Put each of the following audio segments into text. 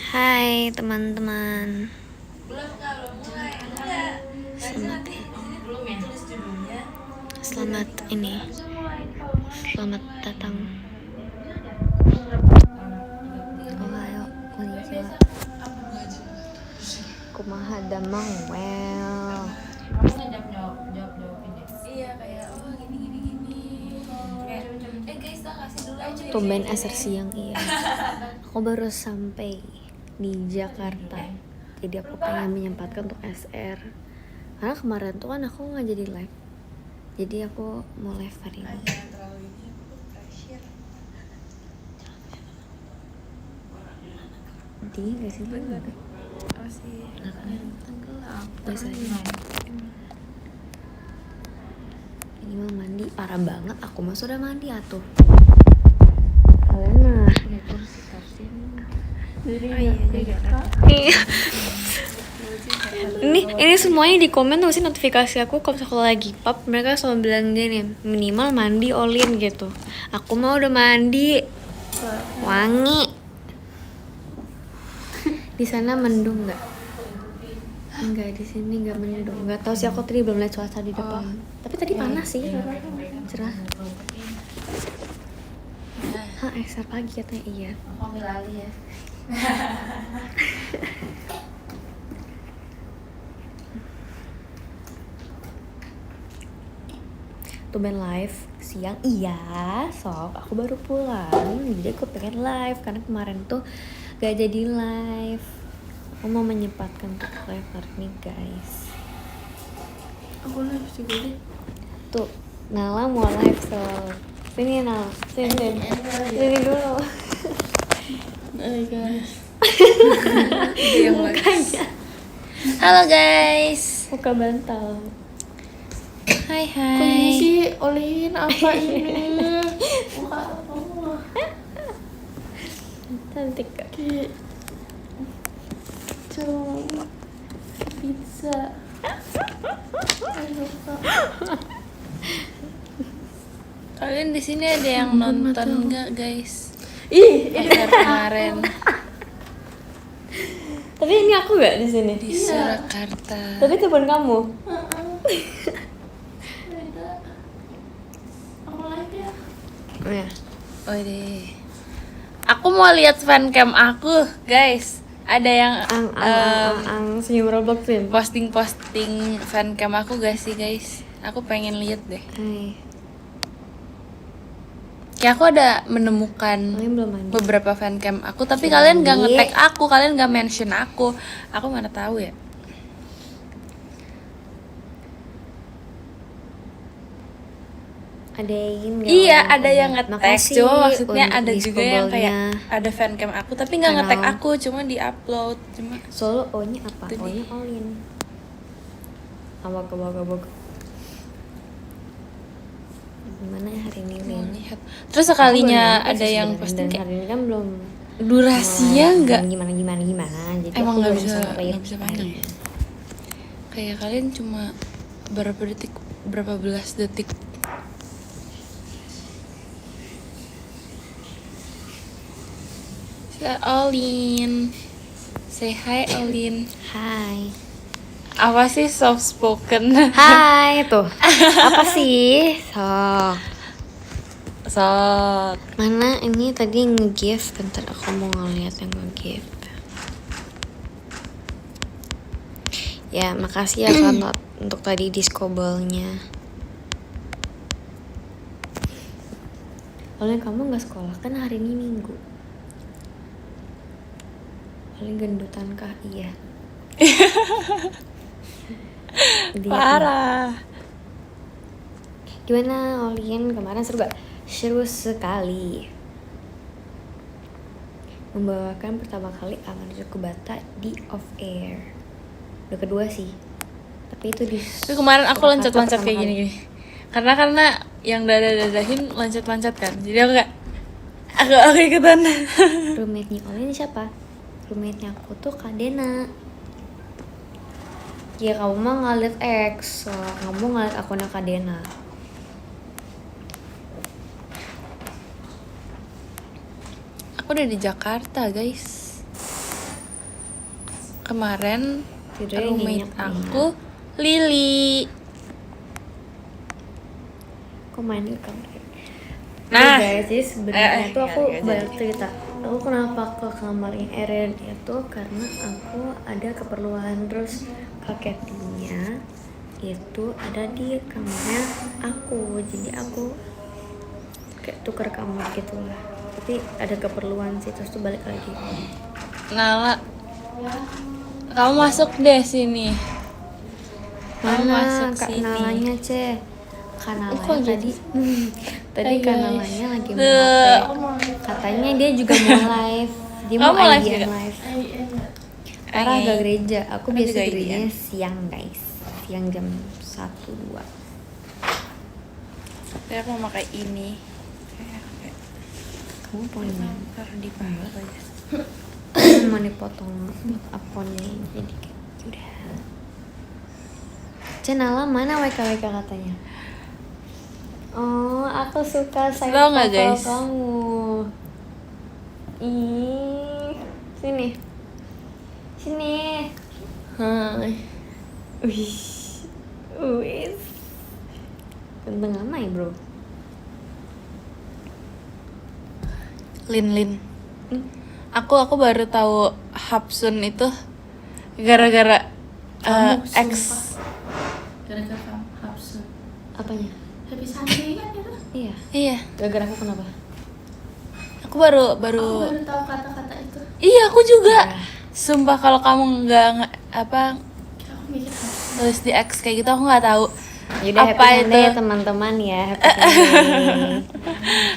Hai teman-teman. Selamat Selamat datang. Ohayo, konnichiwa. Kumaha damang well. Iya kayak gini. Guys, kasih dulu aja. Tumben asar siang iya. Aku baru sampai di Jakarta. Jadi aku pengen menyempatkan untuk SR. Karena kemarin tuh kan aku nggak jadi live. Jadi aku mau live hari ini. Dingin gak sih? Masih gelap. Biasanya. Ini mah mandi parah banget. Aku mah sudah mandi atuh. Kalian mah. Ini semuanya di komen tuh sih notifikasi aku kalau lagi pub mereka selalu bilang gini minimal mandi olin gitu. Aku mau udah mandi wangi. Di sana mendung nggak? Enggak, di sini nggak mendung. Nggak tahu sih, aku tadi belum lihat cuaca di depan. Tapi tadi panas sih, cerah. Hah, ekstra pagi katanya iya. Aku ambil alih ya. Tumben live siang iya, sok aku baru pulang jadi aku pengen live karena kemarin tuh gak jadi live. Aku mau menyempatkan untuk live hari ini guys. Aku live juga deh. Tuh Nala mau live so sini Nala, sini dulu. Hai guys. Mukanya Halo guys. muka bantal. Hai Kok ini sih olihin apa ini? Muka kamu cantik gak? kayak cowok pizza. Kalian di sini ada yang nonton nggak guys? Ih, Konser kemarin tapi ini aku gak di sini? di Surakarta. Tapi telepon kamu. Oh ya. Oh deh. Aku mau lihat fancam aku, guys. Ada yang Ang senyum Roblox film. posting fancam aku gak sih, guys? Aku pengen lihat deh. Hai. Kayak aku ada menemukan Kalian belum mandi? beberapa fancam aku, tapi Sudah kalian gak mandi. nge-tag aku, kalian gak mention aku. Aku mana tahu ya. Ada yang ingin nggak Iya, orang ada yang komen? nge-tag. Makasih Cuma maksudnya untuk ada juga yang kayak discovernya. ada fancam aku tapi nggak nge-tag Kenal. aku, cuma di-upload. Cuma Solo O-nya apa? Itu O-nya dia. Olin. Abag. Gimana ya hari ini, mau Lin? lihat. Terus sekalinya Aku baru ada nyampe sih yang sebenarnya, posting dan kayak hari ini kan belum durasinya nggak gimana. Jadi emang aku nggak belum bisa nge-read nggak bisa panjang ya. Kayak kalian cuma berapa belas detik. Olin, say hi Olin. Hai. Apa sih soft spoken? Hai tuh. Apa sih? Sok. Sok. Mana ini tadi nge-gift, bentar aku mau ngeliat yang nge-gift. Ya, makasih ya Kantot untuk tadi discobalnya. Oleh kamu nggak sekolah kan hari ini Minggu? Paling gendutan kah? Iya. Lihat nih. Parah. Gimana Olin kemarin seru gak? Seru sekali. Membawakan pertama kali Aman Bata di off air. Udah kedua sih. Tapi itu di Tapi kemarin aku Surakarta loncat-loncat pertama kayak kali. gini. Karena yang dadahin loncat-loncat kan. Jadi aku ikutan. Roommate-nya Olin siapa? Roommate-nya aku tuh Kak Dena. Ya kamu mah ngeliat X, kamu ngeliat akunnya Kak Dena. Aku udah di Jakarta guys. Kemarin Tidurnya roommate nyenyak aku Lili. Kok main di kamar? Nah. Guys, jadi sebenarnya tuh aku ganti. banyak cerita. Aku kenapa ke kamarnya Eren itu karena aku ada keperluan, terus kakeknya itu ada di kamarnya aku, jadi aku kayak tuker kamar gitu lah. Tapi ada keperluan sih, terus tuh balik lagi. Nala, kamu masuk deh sini. Kamu Mana masuk Kak sini. Nalanya, Kak kok Nalanya gitu? tadi tadi Hai, Kak guys. Nalanya lagi Tuh. main HP. Katanya dia juga mau live. Dia Kamu mau mau live IDM juga? live. Parah agak gereja. Aku Aku biasa juga gerejanya IDM. siang guys. Siang jam 1-2. Saya mau pakai ini. Kamu mau Taruh di paha aja. mau dipotong aponnya jadi kayak udah. Nala mana WKWK katanya? Oh, aku suka side Slow nggak, profile guys? kamu. Ih, sini. Sini. Hai. Wih. Wih. Ganteng amat ya, bro. Lin. Aku baru tahu Hapsun itu gara-gara X. Gara-gara kamu Hapsun. Apanya? Happy Sunday kan itu? Iya. Iya, Gara-gara aku kenapa? aku baru Aku baru tahu kata-kata itu. Iya, aku juga. Sumpah kalau kamu nggak apa Aku mikir Hapsun. tulis di X kayak gitu aku nggak tahu. Yaudah, Apa happy Sunday itu? ya teman-teman ya.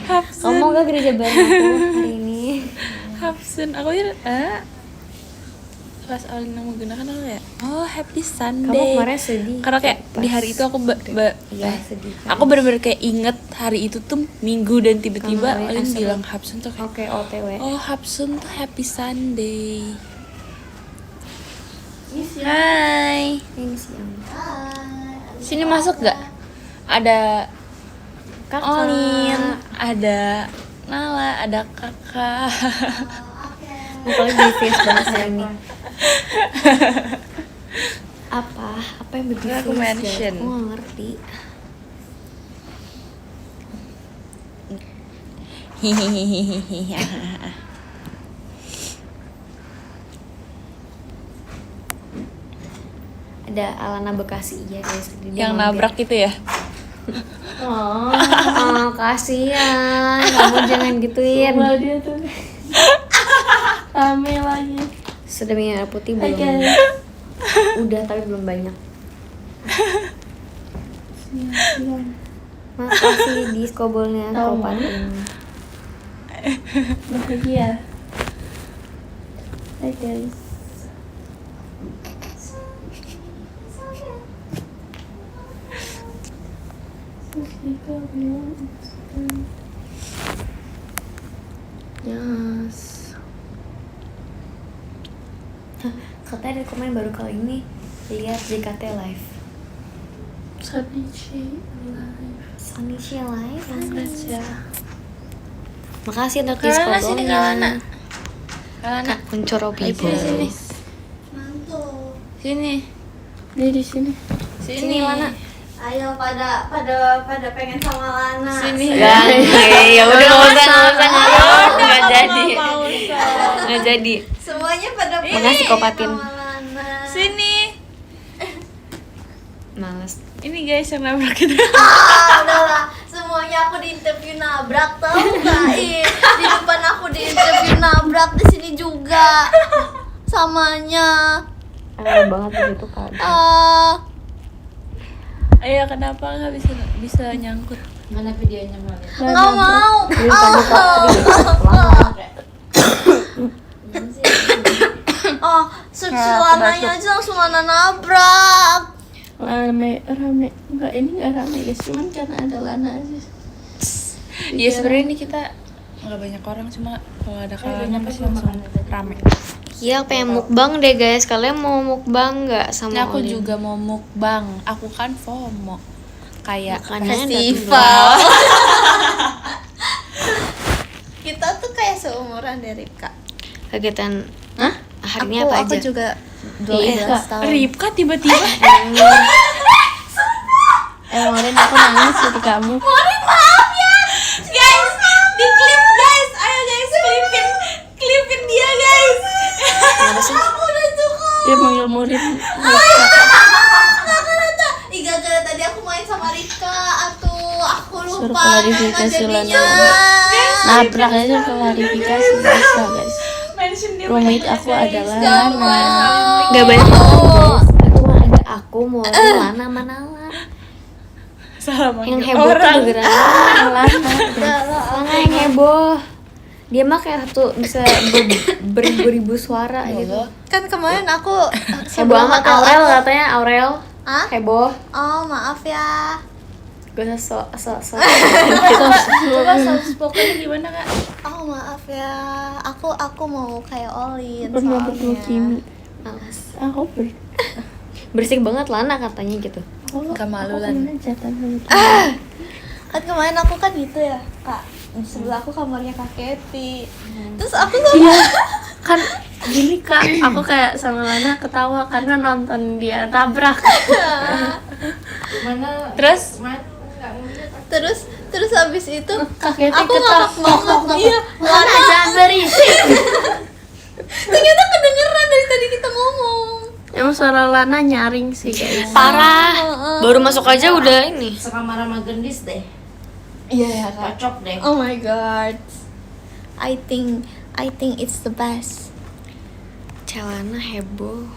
Happy Sunday. Kamu mau gak gereja bareng aku hari ini? Hapsun, aku kira pas Alina menggunakan aku ya. Oh, Happy Sunday. Kamu kemarin sedih. Karena kayak pas- di hari itu aku Iya, sedih kan? aku bener-bener kayak inget hari itu tuh Minggu dan tiba-tiba Kamu Alin asal- bilang Hapsun tuh kayak Oke, OTW. oh Hapsun tuh Happy Sunday. Ini sih. Hai. Ini siang. Sini masuk gak? Ada Kakak. Olin, ada Nala, ada kakak. Mukanya bisnis banget saya ini. Apa yang berbisnis? Aku mention. Aku gak ngerti. Ada Alana Bekasi, iya guys. Dia Yang mampir. nabrak itu ya? Oh, kasihan. Kamu jangan gituin. Wah, dia tuh rame lagi. Sudah minum air putih Hai, belum? guys. Udah, tapi belum banyak. Siang. Makasih di skobolnya Tahu, Kopatin. Bahagia. Hai guys. Yes. Hah, katanya ada komen baru kali ini lihat JKT live. Sonichi live. Sonichi live. Congrats ya. Makasih untuk di Kalana sini Kalana. skobolnya. Kalana. Kuncoro people. Sini. Sini. Dia di sini. Sini Lana. Ayo pada pengen sama Lana. Sini. Ya udah nggak jadi. Mau Nggak jadi. Semuanya pada Makasih Kopatin. sama Lana. Sini. Males. Ini guys yang nabrak itu. Ah, udahlah. Semuanya aku di interview nabrak tau gak? Ih, di depan aku di interview nabrak, di sini juga. Samanya. Enak banget begitu kan. Ayo kenapa nggak bisa nyangkut? Mana videonya mau lihat? Nggak mau. Oh, search Lananya aja langsung Lana nabrak. Rame. Enggak, ini enggak rame guys, cuman karena ada Lana aja. Ya sebenarnya ini kita nggak banyak orang, cuma kalau ada kalanya pasti langsung rame. Iya, pengen mukbang deh guys. Kalian mau mukbang nggak sama Nah, aku Olin? juga mau mukbang. Aku kan FOMO. Kayak Makanannya festival. Kita tuh kayak seumuran dari Ripka. Kegiatan Hah? harinya apa Aku aja? juga Iya, 12 tahun. Ripka tiba-tiba Kemarin aku nangis jadi kamu. guys, di klip guys, ayo guys klipin dia guys. Kenapa sih? Dia manggil murid. Ih, gara-gara tadi aku main sama Rika, aku Suruh lupa klarifikasi nama Lana. jadinya. Nabrak aja klarifikasi biasa guys. Mention dia Roommate aku adalah Gak Lana. mau. Gak banyak orang guys. Cuma ada aku, Mori, Lana, sama Nala. salah manggil Yang heboh tuh orang. gara-gara Lana. Lana yang heboh. Dia mah kayak satu bisa beribu-ribu suara gitu. Kan kemarin aku Heboh sebelum amat hotel Aurel aku- katanya, Aurel. Hah? Heboh. Oh, maaf ya. Gue sok. Coba soft spoken gimana kak? Oh, maaf ya. Aku mau kayak Olin Pernah berdua soalnya. Kimi. Males. Aku Bersih banget Lana katanya gitu. Gak malu, aku Lan. kemana jatah sama Kimi. Kan kemarin aku kan gitu ya, Kak. Di sebelah aku kamarnya Kak Keti. Terus aku Iya, kan gini kak, aku kayak sama Lana ketawa karena nonton dia tabrak. terus habis itu Kakek aku ngakak banget. Iya, Lana jangan berisik. ternyata kedengeran dari tadi kita ngomong. Emang suara Lana nyaring sih guys. Parah. Baru masuk aja udah ini. Sekamar sama gendis deh, Iya ya, Kak. cocok deh. Oh my god. I think it's the best. Celana heboh.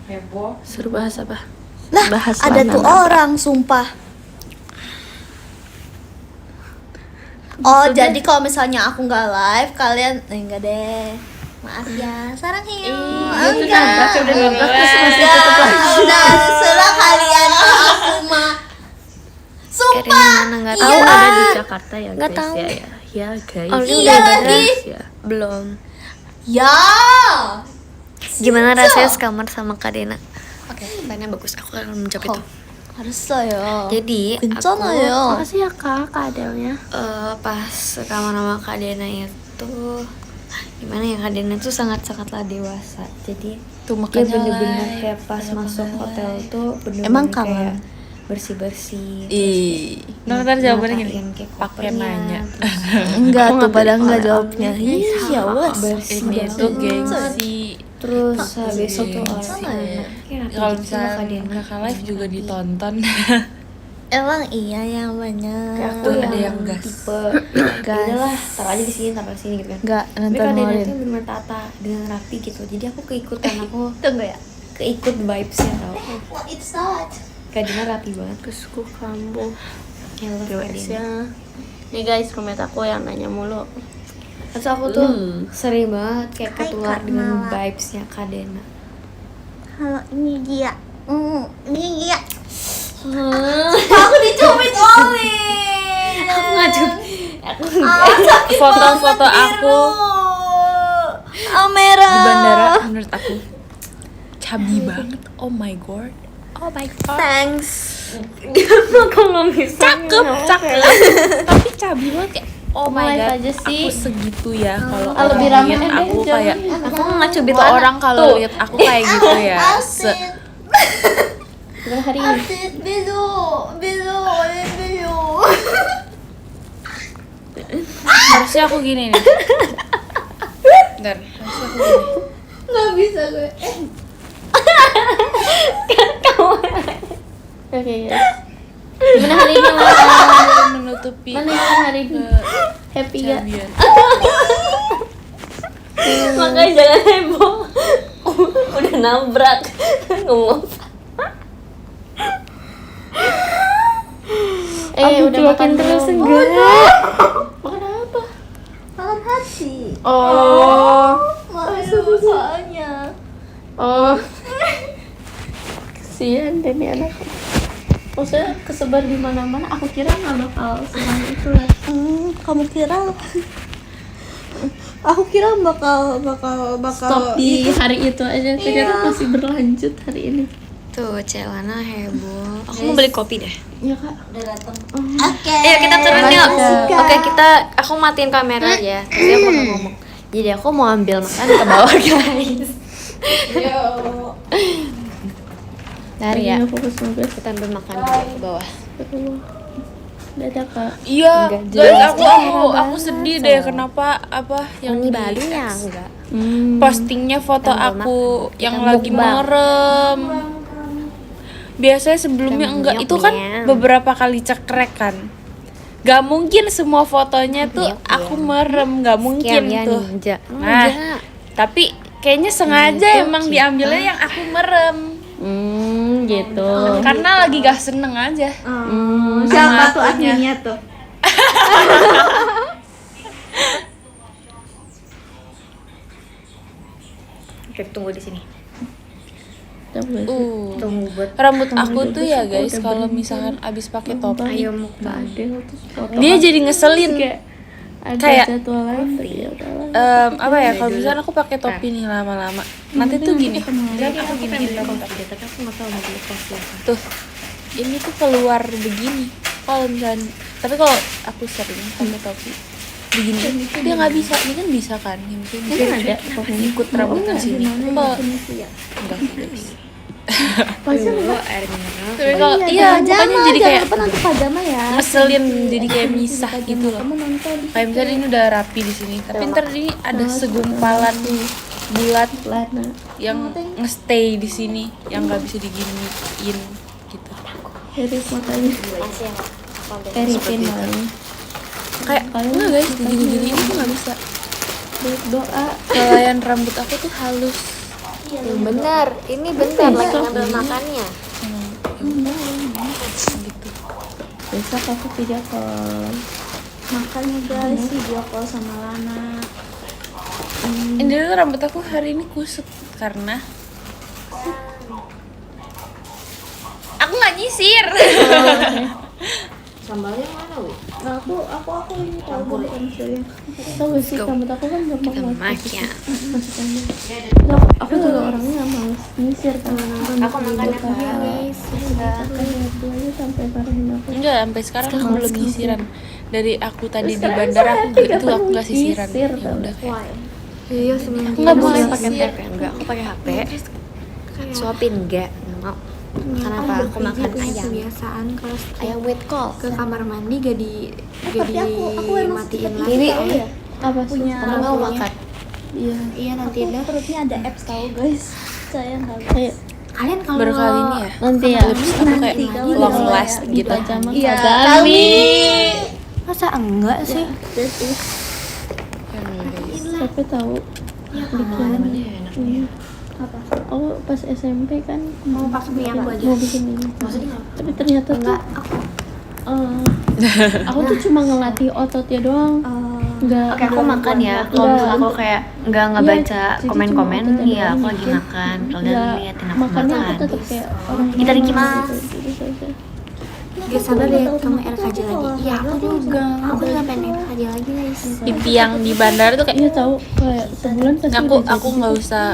Heboh. Suruh bahas apa? Lah, Bahas ada Lana tuh nabrak. orang, sumpah. Oh, jadi kalau misalnya aku nggak live, kalian enggak deh. Maaf ya, sarang hiu. Itu nabrak, udah nabrak terus masih Enggak, tutup lagi. udah serah kalian ke aku mah. Erin Sumpah. mana nggak Tahu tahu. ada di Jakarta ya Nggak guys tahu. ya. Ya guys. Oh, Iya udah lagi. Ya. Belum. Ya. Gimana rasanya sekamar sama Kak Dena? Oke, mainnya bagus. Aku akan menjawab itu. harusnya. Jadi 괜찮아 aku 요. Makasih ya kak, Adelnya. pas sekamar sama Kak Dena itu gimana ya, Kak Dena tuh sangat-sangatlah dewasa. Jadi Tuh dia makanya bener-bener live, kayak pas makanya masuk live. hotel tuh bener-bener Emang kayak kangen? bersih-bersih. Ih. Nah, ntar jawabannya gini. ngatain kayak Pakai kopernya, nanya. terus Enggak Aku tuh nggak pada beli enggak oleh-oleh. jawabnya. Iya, wes. bersih Ini banget. tuh gengsi. Terus habis itu Gengsi. orang Kalau misalnya kakak live juga ditonton. Emang iya yang banyak. kayak aku Tuh, yang, ada yang gas. tipe Gas. udahlah taruh aja di sini taruh di sini gitu kan. Enggak, Tapi nonton Kak Dena Maulin. tuh bener tata dengan rapi gitu. Jadi aku keikutan, aku Tunggu ya. keikut vibesnya tau. What it's that? Kak Dena rapi banget. Kesuku kambuh. I love Kak Guys Dena. ya. Nih guys, roommate aku yang nanya mulu. Terus aku tuh sering banget kayak Hai, ketular Kak dengan Nala. vibesnya Kak Dena. Halo, ini dia. Ini dia. Aku dicubit Olin. Aku ngajub. Aku Foto-foto aku Amera. di bandara menurut aku cabi banget. Oh my god. Oh my god. Thanks. kalau misalnya Cakep. Tapi cabi banget kayak oh my Live god. aja sih. Aku segitu ya kalau Ah, lebih orang rame lihat deh, aku jangan. kayak aku ngacubit kalau Lana. orang kalau Tuh. lihat aku kayak gitu ya. Gimana hari ini? Asit bilu, Olin bilu. Harusnya aku gini nih. Bentar, harusnya aku gini. Nggak bisa gue. Oke guys. Gimana hari ini Lana? Menutupi Mana yang hari ini? Happy gak? cabian. Makanya jangan heboh. Udah nabrak ngomong. Udah makan terus belum? enggak? Makan apa? Makan hati. Oh. Malu soalnya. Oh. Kesian deh nih anak. Maksudnya kesebar di mana-mana. Aku kira nggak bakal sebanyak itu lah. Kamu kira? Aku kira bakal Stop di hari itu aja. Ternyata masih berlanjut hari ini. Tuh, celana heboh. Aku mau beli kopi deh. Iya kak. Udah datang. Oke. Ayo kita turun yuk. Makasih, Oke, aku matiin kamera ya. Jadi aku mau ngomong. Jadi aku mau ambil makan ke bawah, guys. Dari ya. Nggak fokus nugas. Kita ambil makan ke bawah. Dadah kak. Iya, Enggak guys, jelas. aku sedih deh kenapa yang Yang di di Bali ya X. enggak. Postingnya foto Kita aku kita yang lagi mukbang. merem. Biasanya sebelumnya Kita enggak, itu kan meyok-meyok. beberapa kali cekrek kan. Gak mungkin semua fotonya tuh Meyok-meyok. aku merem, gak mungkin Scam ya, tuh. ninja. Nah, Ninja. tapi kayaknya sengaja emang diambilnya yang aku merem. Gitu. Karena lagi gak seneng aja. Siapa tuh akunya. adminnya tuh? Oke, tunggu di sini. Tunggu buat Rambut aku tuh ya guys, kalau misalkan abis pakai topi, ayo mukbang. dia jadi ngeselin. Ada Kayak, jadwal lain ya udahlah. apa ya, kalau misalkan aku pakai topi nih lama-lama, nanti tuh gini, misalkan aku gini rambut aku. Tapi aku nggak tahu mau beli kopi apa. Tuh, ini tuh keluar begini. Kalau misalkan, tapi kalau aku sering pakai topi begini, dia nggak bisa. Ini kan bisa kan, yang penting Kan ada ikut rambut ke sini. Tapi kalau enggak sih guys. Dulu air mineral. Tapi kalau iya, bukannya jadi kayak nanti pajama ya. ngeselin, jadi kayak misah gitu loh. Kayak misalnya ini udah rapi di sini, tapi ntar ini ada segumpalan bulat yang ngestay di sini, yang nggak bisa diginiin gitu. Dari matanya. Masih yang Eripin malah. Kayak enggak guys, digini-giniin tuh nggak bisa. Doa. Helaian rambut aku tuh halus. bener, ini bentar lagi ngambil makannya. Gitu. Besok aku video call. Makanya guys, video call sama Lana. Ini tuh rambut aku hari ini kusut karena aku nggak nyisir. Sambalnya mana, Wi? Aku ini tahu bukan misalnya. Tahu gak sih rambut aku kan gampang banget. Makan. Masukannya. Aku juga orangnya nggak males nyisir kan. Aku makannya kak. Guys, itu aja sampai parahin aku. Enggak, sampai sekarang aku belum nyisiran. Dari aku tadi di bandara aku itu aku nggak sisiran. Nyisir, Ya udah kayak Iya sebelum Aku nggak boleh pakai nyisir. HP enggak, aku pakai HP. Suapin enggak mau. Kenapa aku makan ayam? Kebiasaan kalau Ayam with call. ke kamar mandi gak dimatiin lagi. Ini Apa sih? kamu mau makan? Iya. Iya nanti dah. Perutnya ada apps tahu guys. Saya nggak. Ayo, Kalian kalau baru kali ini ya. nanti ya. Lips aku kayak long last gitu. Pajama Iya. kali. masa enggak sih? Tapi tahu. Bikin. Apa? Oh pas SMP kan Mau pakai minyak aja. mau bikin ini. Tapi ternyata tuh Enggak, aku tuh cuma ngelatih ototnya doang. Enggak. Oke, aku makan ya. Kalau misalnya aku kayak nggak ngebaca komen-komen, ya aku lagi makan. Kalian liatin aku Makannya aku makan. tetap kayak orang Itadakimasu. gitu aja. Gak sabar deh kamu RKJ lagi. Iya aku juga. Aku juga pengen RKJ lagi guys. Pipi yang di bandara tuh kayak Iya tahu kayak sebulan pasti udah aku nggak usah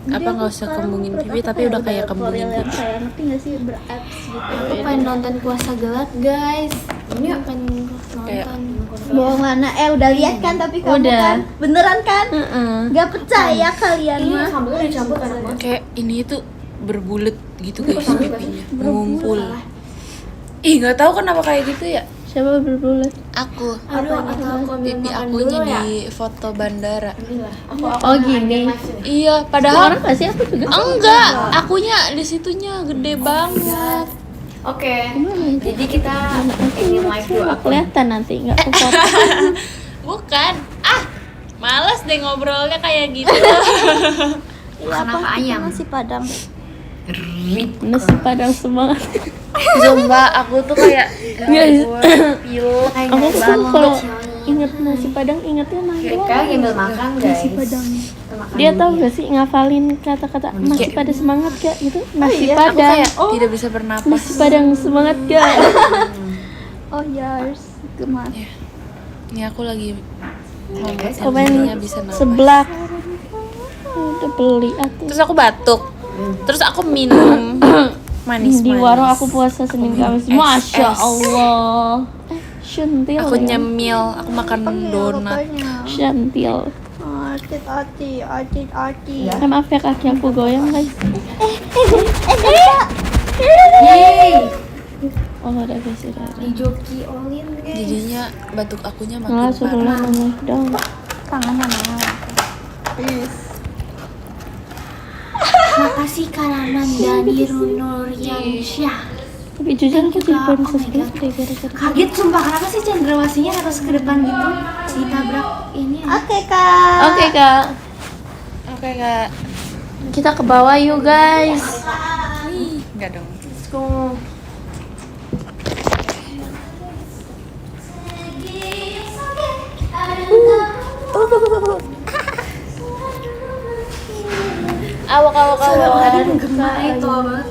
nggak usah kembungin pipi, tapi udah kayak kembungin pipi. Kayak ngerti nggak sih berapps gitu. Aku pengen nonton Kuasa Gelap guys. Ini pengen Kayak nonton. Bohong Lana, udah lihat kan tapi kamu Udah. kan beneran kan? Heeh. Gak percaya kalian Ini mah. sambelnya dicampur kan Mas? kayak ini tuh berbulet gitu guys pipinya, mengumpul. Ih nggak tahu kenapa kayak gitu ya. Siapa berbulat? Aku Aduh, atau aku ambil pipi makan akunya dulu ya. di foto bandara. Oh gini. Iya, Orang padahal nggak sih aku juga. enggak, akunya di situnya gede banget. Oke, jadi kita ini live dulu Nggak aku. kelihatan nanti nggak aku foto. Bukan. Males deh ngobrolnya kayak gitu. Makan apa ayam? Nasi Padang. Nasi Padang semangat. Zumba aku tuh kayak Aku tuh kalau inget nasi Padang ingetnya Kita nangkep. ngambil makan guys. Dia tahu gak sih ngafalin kata-kata nasi pada semangat gak gitu? Nasi aku Padang. kayak tidak bisa bernapas. Nasi Padang semangat gak? Oh yes, gemas. Ini aku lagi Komen bisa napas. seblak. Udah beli aku. Terus aku batuk. Terus aku minum manis. Di warung aku puasa Senin Kamis. Masya Allah. Syentil. Aku nyemil, aku makan donat. Syentil. Ati. Maaf ya kaki aku goyang guys. Oh udah biasa udah. Di joki olin guys. Jadinya batuk akunya Nah makin suruh parah. nanya dong. Makasih Karaman Dani Nuryansyah. Tapi jujur aku jadi baru subscribe deh gara-gara. Kaget sumpah, kenapa sih cendrawasinya harus ke depan gitu? Ditabrak ini. Oke kak. Oke kak, Oke kak. kita ke bawah yuk guys. Enggak dong. Let's go. Awak. Menggema itu banget.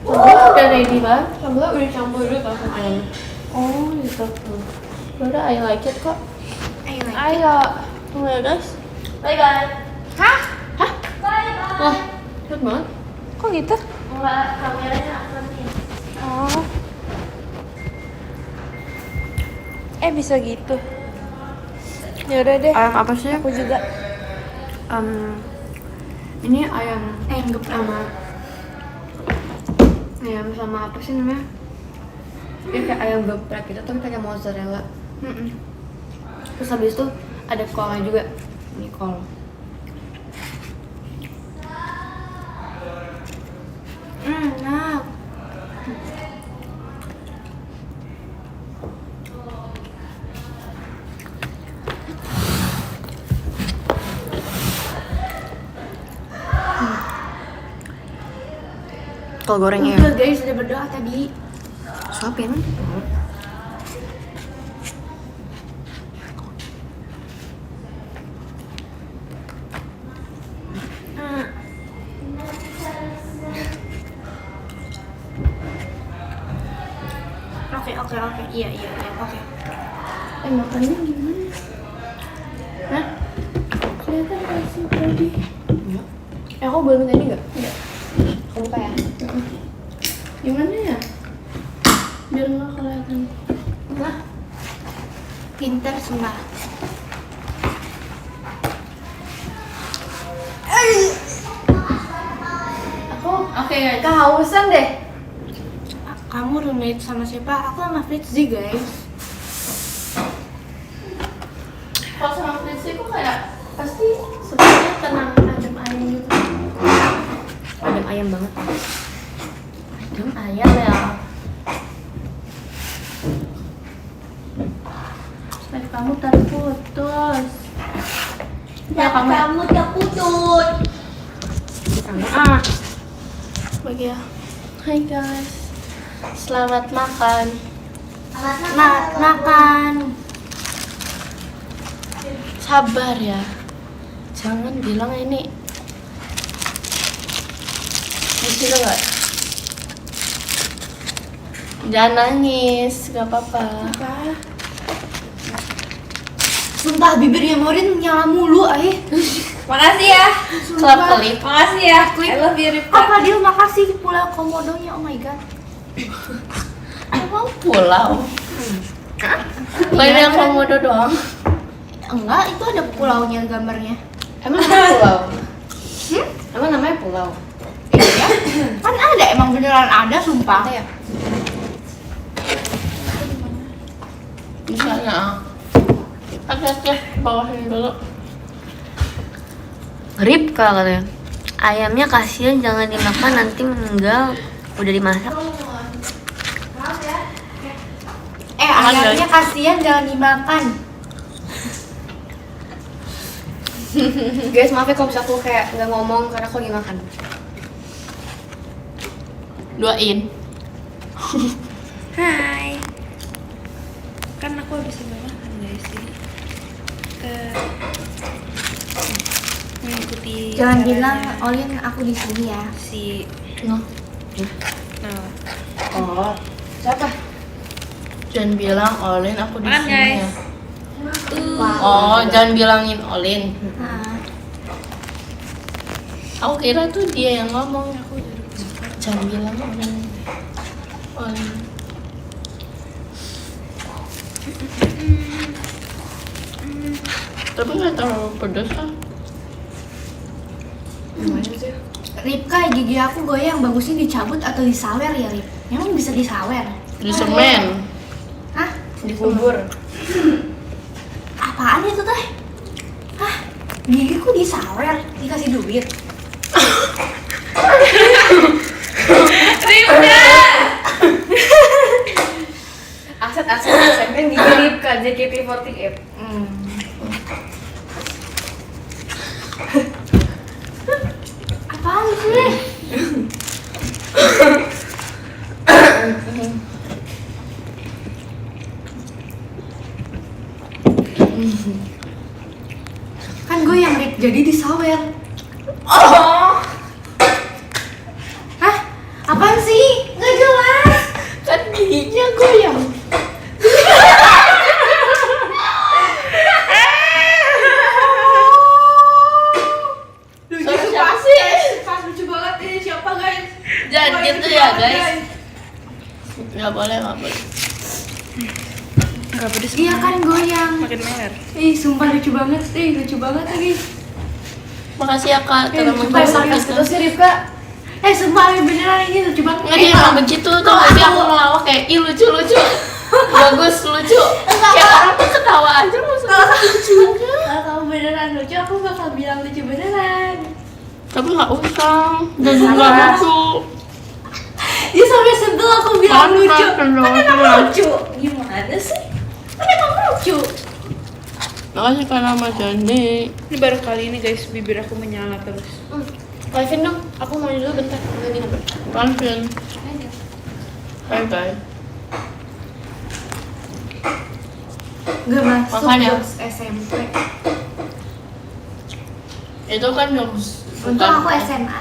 Udah ready banget. Coba udah campur dulu langsung ayam. Oh gitu. Udah I like it kok. Ayo. Tunggu ya guys. Bye guys. Hah? Wah, cepet banget. Kok gitu? Enggak, kameranya akan nih. Oh. Bisa gitu. Ya udah deh. Ayam apa sih? Aku juga. Ini ayam sama apa sih namanya? Ya kayak ayam geprek gitu tapi pakai mozzarella. Terus habis itu ada kolnya juga. Ini kol. Enak. Kol gorengnya. Udah guys, udah berdoa tadi. Suapin. Oke. Iya, oke. Makannya gimana? Hah? Kelihatan gak sih tadi? Aku belum tadi nggak? Iya. Aku buka ya. Gimana ya? Biar nggak kelihatan. Pinter sumpah. Oke guys. Kehausan deh. Kamu roommate sama siapa? Aku sama Fitzy guys. Kalau sama Fritzy kok kayak pasti sebenarnya tenang adem ayam gitu. Adem ayam banget. Adem ayam ya. Live kamu terputus. Ya kamu terputus. bagi ya. Hai guys. Selamat makan. Makan. Sabar ya. Jangan bilang ini. Bisa nggak? Jangan nangis, gak apa-apa. Sumpah bibirnya Morin nyala mulu, Makasih ya. Klap kelip. Makasih ya. I love you Ripka. Apa dia makasih pulau komodonya, oh my god. Emang pulau? Kok ini yang komodo doang? Enggak, itu ada pulaunya gambarnya. Emang namanya pulau? Emang namanya pulau? Iya. Kan ada, emang beneran ada sumpah. Ya. Misalnya. Oke, bawahin dulu. Rip katanya. Ayamnya kasihan jangan dimakan nanti meninggal. Udah dimasak. Ayamnya kasihan jangan dimakan. Guys maaf ya kalau bisa aku kayak nggak ngomong karena aku lagi makan. Doain. Hai. Kan aku habis makan guys, jadi mengikuti. Jangan caranya bilang Olin aku di sini ya. si No. Nala. Oh. Siapa? Jangan bilang Olin aku di Makan, sini guys. ya. Oh, jangan bilangin Olin. Nah, Aku kira tuh dia yang ngomong. Jangan bilang ngomong. Tapi nggak terlalu pedas ah. Lumayan sih. Ripka, gigi aku goyang, bagusnya dicabut atau disawer ya, Rip? Emang bisa disawer? Di semen. Hah? Dikubur. Apaan itu teh? Hah? Gigiku disawer? Dikasih duit? Aset kan gigi Ripka JKT48. Apaan sih? Kan goyang, Rip, jadi disawer. Hah? Apaan sih? Nggak jelas. Kan giginya goyang. Siapa sih? Lucu banget ini siapa guys? Jangan gitu ya guys. Nggak boleh. Enggak pedes. Iya kan goyang. Makin mer. Ih, sumpah lucu banget lagi. Makasih ya kak telah Sumpah sarkas mencoba. terus sih, Ripka. Sumpah beneran ini lucu banget. Nggak dia emang begitu tuh sih aku ngelawak kayak ih lucu. Bagus lucu. Kayak orang tuh ketawa aja maksudnya lucu. Kalau kamu beneran lucu, aku bakal bilang lucu beneran. Tapi nggak usah. Dan juga lucu. Dia sampai sebel aku bilang lucu. Kan Lucu. Gimana sih? Kan emang lucu. Makasih kak nama Jani. Ini baru kali ini guys bibir aku menyala terus. Kevin dong, aku mau dulu bentar. Pansin. Bye bye. Gak masuk Makanya. jokes SMP. Itu kan yang Untung aku SMA.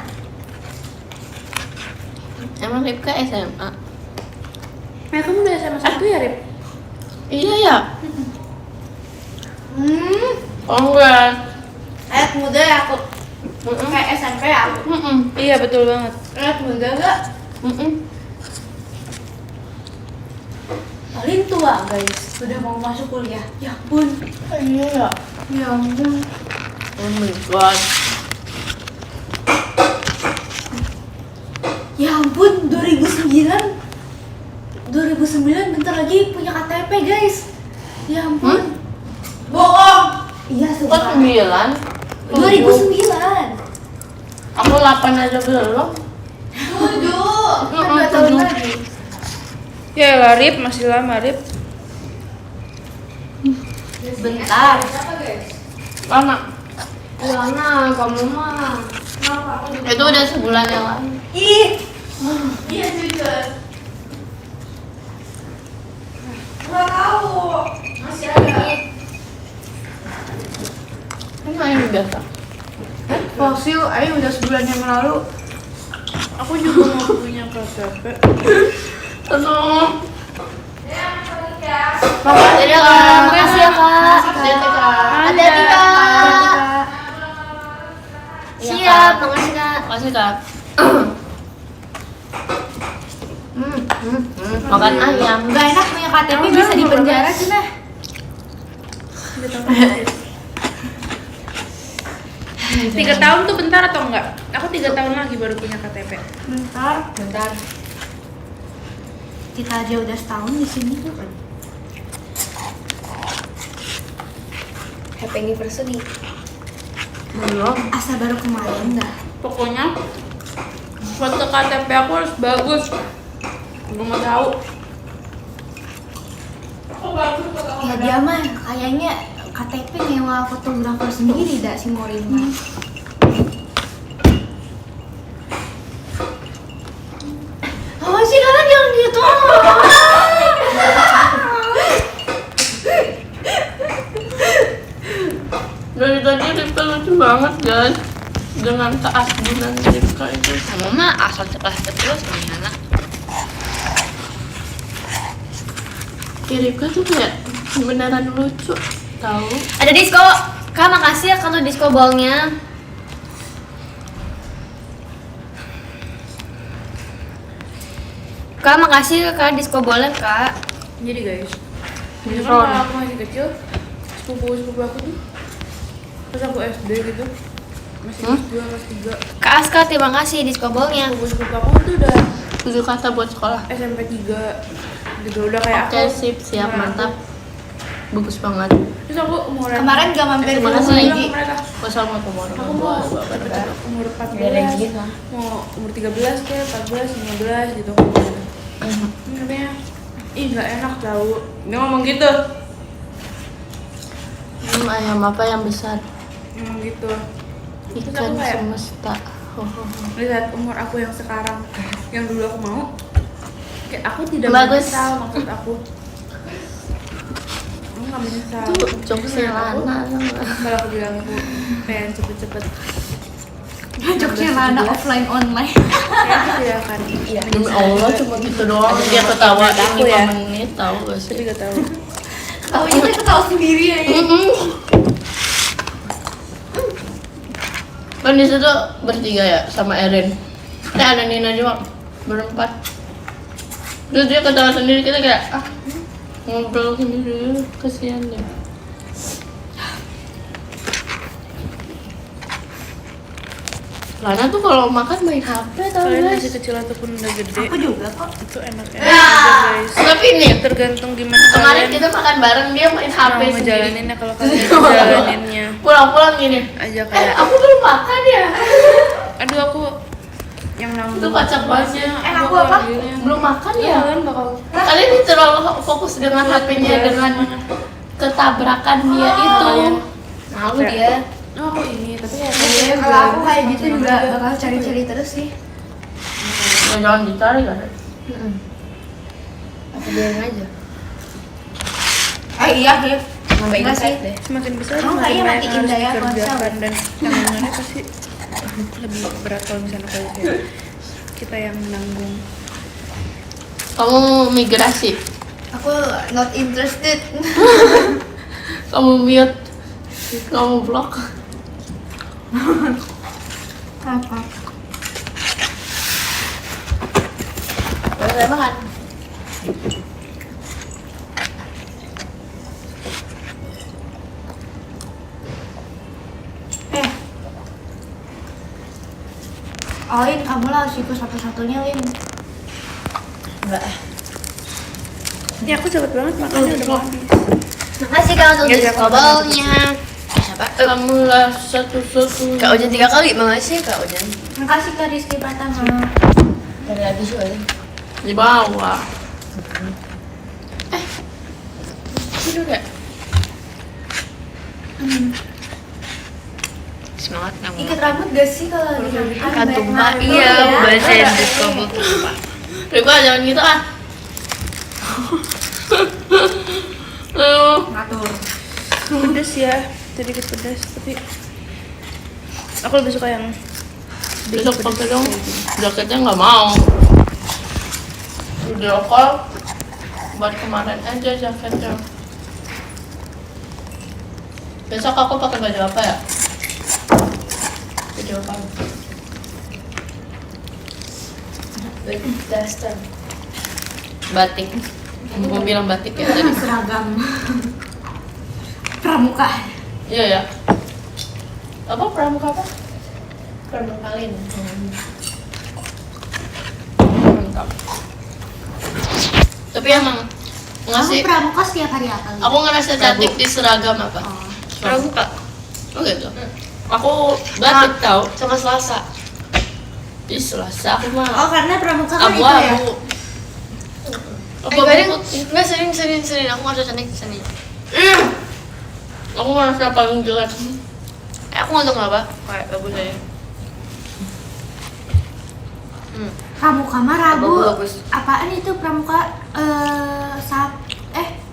Emang Ripka SMA? Kamu udah SMA 1 ya, Rip? Iya ya. Oh enggak. Muda ya aku. Kayak SMP ya aku. Iya, betul banget. Muda gak? Paling tua guys. Sudah mau masuk kuliah. Ya ampun. Iya ya. Ya ampun. Oh my god. Ya ampun, 2009 bentar lagi punya KTP guys. Ya ampun. Bohong. Iya Kok sumpah. 9? 2009. Aku 8 aja belum. 7. Kan 2 tahun lagi. Ya lah, Rip, masih lama, Rip. Bentar. Lama. Lana, kamu mah. Itu udah sebulan yang lalu. Ih. Iya jujur. Nggak tahu. Masih ada. Ini main biasa. Fosil, ayo udah sebulan yang lalu. Aku juga mau punya KTP. Aduh. Makasih ya kak. Makasih ya kak. Hati-hati kak. Siap, makasih kak. Makasih kak. Makan ayam. Gak enak punya KTP bisa di penjara sih nah. 3 tahun tuh bentar atau enggak? Aku 3 tahun lagi baru punya KTP. Bentar. Kita aja udah setahun di sini tuh. Happy anniversary. Belum. Asa baru kemarin dah. Pokoknya foto KTP aku harus bagus. Gue mau tahu. Ya dia mah kayaknya KTP nyewa fotografer sendiri dah si Morin mah. Oh sih kalian jangan gitu. Dari tadi Ripka lucu banget guys. Dengan keasbunan Ripka itu. Kamu mah asal cepat terus gimana? Ripka tuh kayak beneran lucu. Tahu? Ada disco. Kak, makasih ya kalau disco ballnya. Kak, makasih Kak diskobolan Kak. Jadi guys, jadi kan kalau aku masih kecil, sepupu aku tuh pas aku SD gitu masih kelas 2, kelas 3. Kak Aska, terima kasih diskobolnya. Sepupu aku tuh udah Tujuh kata buat sekolah. SMP 3 gitu, udah kayak Oke, aku. sip, siap, Nah, mantap. Bagus banget. Terus aku umuran Kemarin gak mampir Terima ke kasih. rumah bilang lagi. ke mereka, Wassalamualaikum aku mau warahmatullahi wabarakatuh. cepet-cepet umur 14, Lagi, mau umur 13 kayak 14, 15 gitu. Katanya, ih nggak enak tau. Dia ngomong gitu. Ayam apa yang besar? Ngomong gitu. Terus Ikan aku kayak semesta. lihat umur aku yang sekarang, yang dulu aku mau, kayak aku tidak Bagus. menyesal maksud aku. Aku nggak menyesal. Itu jokesnya Aku- Lana. Kalau aku bilang aku pengen cepet-cepet Joknya Lana offline online. kayak aku tidak akan Demi Allah cuma gitu doang. Dia ketawa Aku 5 ya. menit tahu gak sih? tapi gak tahu. Tahu itu ketawa sendiri ya. Kan di situ bertiga ya sama Erin. Ada Nina juga berempat. Terus dia ketawa sendiri, kita kayak ngobrol sendiri, kasihan deh. Lana tuh kalau makan main HP tau Kalian guys. masih kecil ataupun udah gede, Aku juga kok. itu enak-enak aja guys. Tapi ini Tergantung gimana kemarin kalian kita makan bareng, dia main HP mau sendiri. ngejalaninnya. Kalau kalian ngejalaninnya Pulang-pulang gini. aja kayak, Aku belum makan ya. aduh aku yang nanggung. Itu kacang banget. Aku apa? Belum makan ya. Kalian bakal Kalian ini terlalu fokus dengan HP-nya, dengan ketabrakan dia itu. Malu dia. oh aku ini, tapi ya Iya, kalau aku kayak gitu juga bakal cari-cari terus sih. Ya, jangan dicari kan. Apa biarin aja. Iya ya. Enggak sih. semakin besar Oh, semakin kayaknya banyak matiin yang harus daya dikerjakan ponsel. dan tanggungannya pasti lebih berat kalau misalnya kayak kita yang nanggung. Kamu migrasi. Aku not interested. Kamu mute. Kamu blok. Apa? Boleh makan. Oh, Lin, kamu lah harus ikut satu-satunya, Lin. Enggak. Ya aku cepet banget makannya udah mau habis. Makasih Kak untuk Ya, siapa? diskobolnya. Siapa? Kamu lah satu-satunya. Kak Ojan 3 kali. Makasih Kak Ojan. Makasih Kak Rizky Pratama. Dari habis juga. Di bawah. Tidur ya? Semangat nanggung. Ikat rambut gak sih kalau lagi makan? Kan tumpah. Banyak Iya, rambut ya. bahasa diskobol tumpah. Riko jangan gitu ah. Aduh. Ngatur. Pedes ya, sedikit pedes tapi aku lebih suka yang Besok pakai dong. Jaketnya nggak mau. Video call buat kemarin aja jaketnya. Besok aku pakai baju apa ya? Video call. Duster. Batik. Mau bilang batik ya tadi. Seragam. Pramuka. Iya ya. Apa pramuka apa? Pramukalin. Mantap. Tapi emang Kamu ngasih. pramuka setiap hari apa, Lin? Aku ngerasa cantik di seragam apa? Pramuka. Oh gitu. Aku batik tau. Sama Selasa. Di Selasa aku mah Oh, karena pramuka kan itu ya? abu-abu. Apa Kadang putih? enggak Senin. Aku nggak cantik Senin. Aku merasa paling jelek. Aku nggak tahu kenapa. Kayak bagus aja. Pramuka mah Rabu. Bagus. Apaan itu pramuka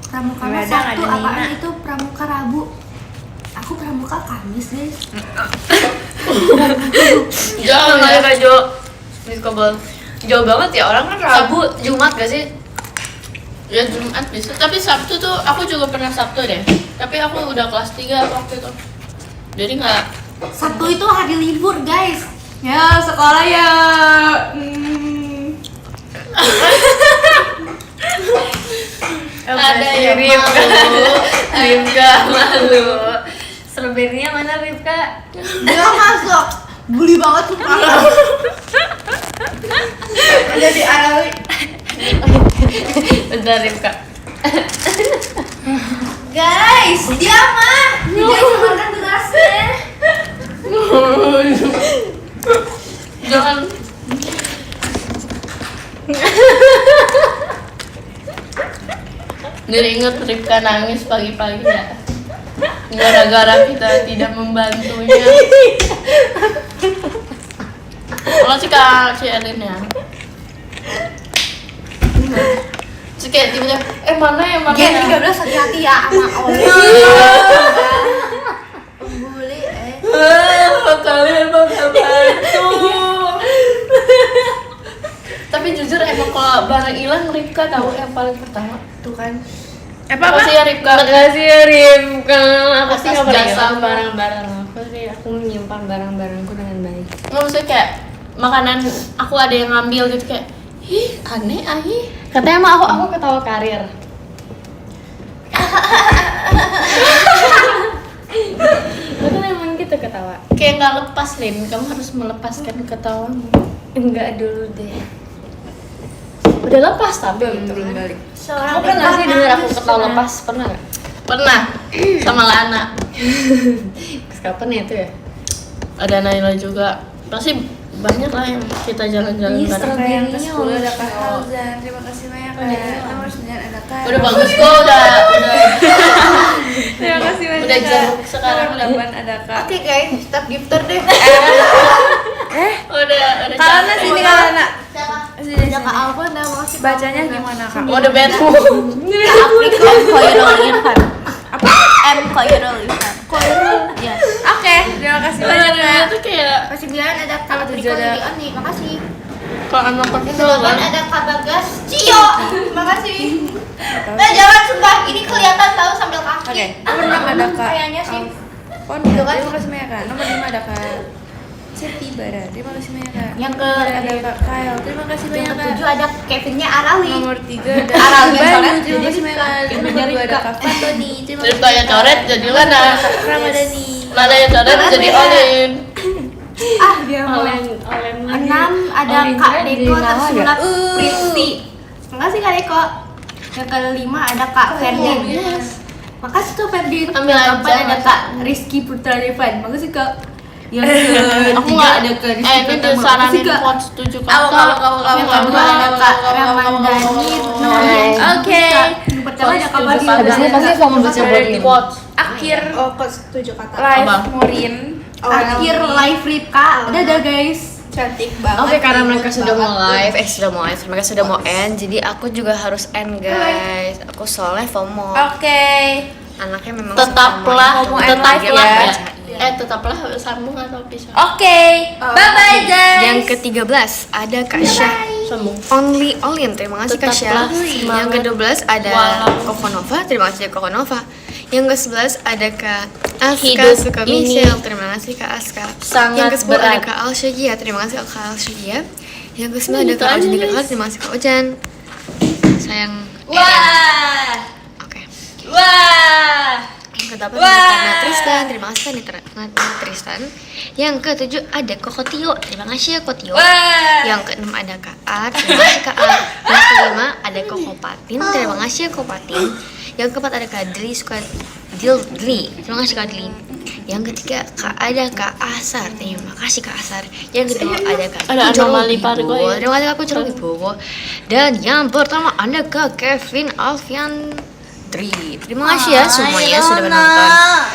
pramuka mah Kadang Sabtu, ada apaan Nina. itu pramuka Rabu? Aku pramuka Kamis, guys. Jangan Nggak ya. ada Kak Jo. Diskobol. Jauh banget ya, orang kan Rabu, Jumat gak sih? Ya Jumat bisa. Tapi Sabtu tuh aku juga pernah Sabtu deh. Tapi aku udah kelas 3 waktu itu. Jadi nggak. Sabtu itu hari libur, guys. Ya, sekolah ya. Ada yang malu. Ripka malu. Strawberry-nya mana Ripka? Dia masuk. Bully banget sumpah. Jadi Arawi. Bentar Ripka. Guys, dia mah. Jangan makan gelasnya. Jangan. Jadi inget Ripka nangis pagi-pagi ya. Gara-gara kita tidak membantunya. Makasih Kak Cielin ya. Terus kayak tiba-tiba, mana ya? Gen 13 hati-hati ya sama Oli. Bully Kalian bakal bantu. Tapi jujur emang kalau barang hilang Ripka tahu yang paling pertama. Tuh kan. Makasih ya Ripka. Makasih ya Ripka. Aku sih Atas nggak pernah jasa hilang barang-barang aku sih. Aku menyimpan barang-barangku dengan baik. Nggak, maksudnya kayak makanan aku ada yang ngambil gitu kayak, ih aneh ahi. Katanya mah aku ketawa karir. Itu kan emang gitu ketawa. Kayak nggak lepas Lin, kamu harus melepaskan ketawamu. Enggak dulu deh. Udah lepas tapi belum balik. Aku pernah sih denger aku ketawa lepas, pernah nggak? Pernah sama Lana. Terus kapan ya itu ya? Ada Naila juga. Pasti banyak lah yang kita jalan-jalan bareng. Yang ke-10 ada Kak Alzan. Terima kasih banyak Kak. Nomor 9 ada Kak. Udah bagus kok, udah Terima kasih banyak. udah Kak. jeruk sekarang udah Nomor 8 ada Kak. Oke guys, stop gifter deh. udah Kalana sini Kalana. Siapa? Sini, Ada Kak sini. Alvan, nah makasih. Bacanya gimana Kak? udah bed. Kak Aprikon Khairul Irfan. Apa? M Khairul Irfan. Khairul. Ya. Oke, terima kasih banyak Kak. Itu kayak Masih 9 ada Kak Apa Aprikon tujuh ada? Lion nih, makasih. kalau anak kecil 8 kan. ada Kak Bagas Cio. Makasih. Nah, jangan sumpah, ini kelihatan tahu sambil kaki. Oke, nomor 6 ada Kak. Kayaknya sih. Pon, Itu kan. terima kasih banyak Kak. Nomor 5 ada Kak Seti Bara, terima kasih banyak Kak. Yang ke- Nomor 4 ada Kak Kyle, terima kasih banyak Yang Kak. ketujuh ada Kevinnya Arawi. Nomor 3 ada Aralnya Bandung, coret, terima jadi kasih banyak Kak. Ripka. Nomor 2 ada Kak Fatoni, terima Terus tanya coret jadi Lana. Kak Ramadhani. Lana yang coret jadi Olin. Ah, dia mau. Olen 6 ada Kak Deko tersunat Priti. Makasih Kak Deko. Yang kelima ada Kak Ferdin. Makasih Kak Ferdin. Ambil Yang keempat aja, ada Mas. Kak Rizky Putra Devan. Makasih Kak. Yang Aku ketiga nggak ada Kak Rizky ini Putra. Makasih disaranin Kak. quotes 7 kata. Yang kedua ada Kak Ramandani. Oke. Yang pertama ada Kak Fadil. Habis ini pasti kamu baca buat ini. Quotes. Akhir Oh, kok 7 kata. live Apa? Morin. Akhir live Ripka. Dadah guys. Cantik banget. Oke, karena mereka sudah mau live, mereka sudah mau end, jadi aku juga harus end guys. Aku soalnya FOMO. Oke. Anaknya memang Tetaplah, Kamu tetaplah ya. tetaplah sambung atau pisah. Oke. Bye bye guys. Yang ke-13 ada Kak Syah. Sambung. Only Olin, terima kasih Kak Syah. Tetaplah semangat. Yang ke-12 ada Walau. Koko Nova, terima kasih Koko Nova. Yang ke-11 ada Kak Aska Hidup Sukamisel, ini terima kasih Kak Aska. sangat Yang ke-10 ada berat. Kak Alsyagia, terima kasih Kak Alsyagia. Yang ke-9 ada Gitu Kak aja, Ojan guys. Tiga, terima kasih Kak Ojan. Sayang. Wah. Oke. Wah. Yang ke-8 ada Karna Tristan, terima kasih Karna Tristan. Yang ke-7 ada Koko Tio, terima kasih ya Koko Tio. Yang ke-6 ada Kak A, terima kasih Kak A. Yang ke-5 ada Koko Patin, terima kasih ya Koko Patin. Yang ke-4 ada Kak Dri Dili, terima kasih Kak Dili. Yang ketiga ada Kak Asar, terima kasih Kak Asar. Yang kedua ada Kak Ada Kucoro anomali Wibowo, Pargo ya? terima kasih Kak Kucoro Wibowo. Dan yang pertama ada Kak Kevin Alfian Dri. Terima kasih ya semuanya sudah menonton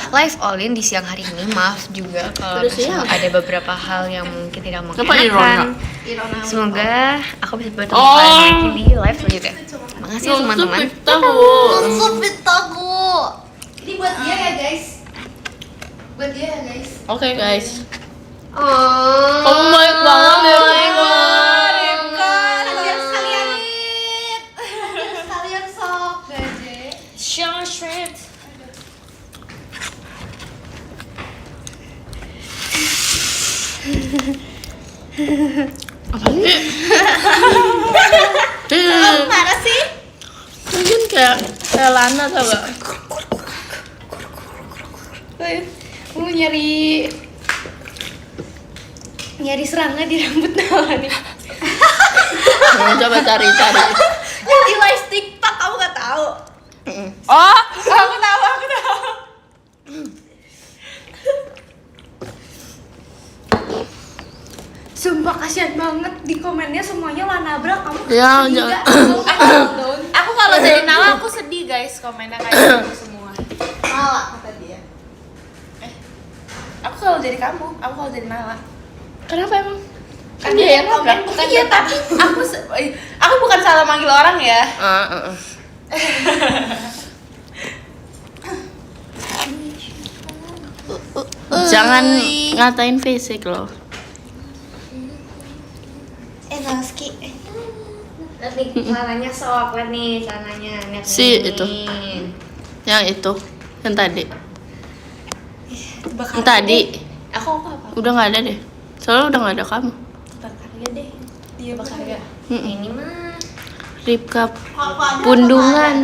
live Olin di siang hari ini. Maaf juga kalau Udah siang. ada beberapa hal yang mungkin tidak Kenapa Irona? mengenakan. Semoga aku bisa bertemu kalian lagi di live selanjutnya. Terima kasih ya, teman-teman. Tutup pitaku. Ini buat dia ya guys. Buat dia ya guys. Oke guys. Oh. Kamu baik banget ya. Ripka, hadir sekalian. Hadir sekalian sok, gaje. Show shit. Apa sih? Mana sih? Mungkin kayak Lana tau gak? Mau nyari serangga di rambut Nala nih. Coba cari. Yang di live TikTok kamu gak tahu? Oh, aku tahu. Sumpah kasihan banget di komennya semuanya lah nabrak kamu. Ya, sedih jangan. nggak? Aku kalau jadi Nala aku sedih guys, komennya kayak gitu semua. Malah kata dia. Aku kalau jadi kamu, aku kalau jadi Nala. Kenapa emang? Kan Dia dia yang komen nabrak. bukan Iya, kita. tapi aku bukan salah manggil orang ya. Jangan ngatain fisik loh. Naski. Nanti celananya coklat nih celananya. Lihat Si nih. itu. Yang itu, yang tadi. Bakar Yang tadi Aku apa? udah nggak ada deh. Soalnya udah nggak ada kamu. Bakarnya deh. Dia bakarnya. Ini mah. Ripka Apa Pundungan.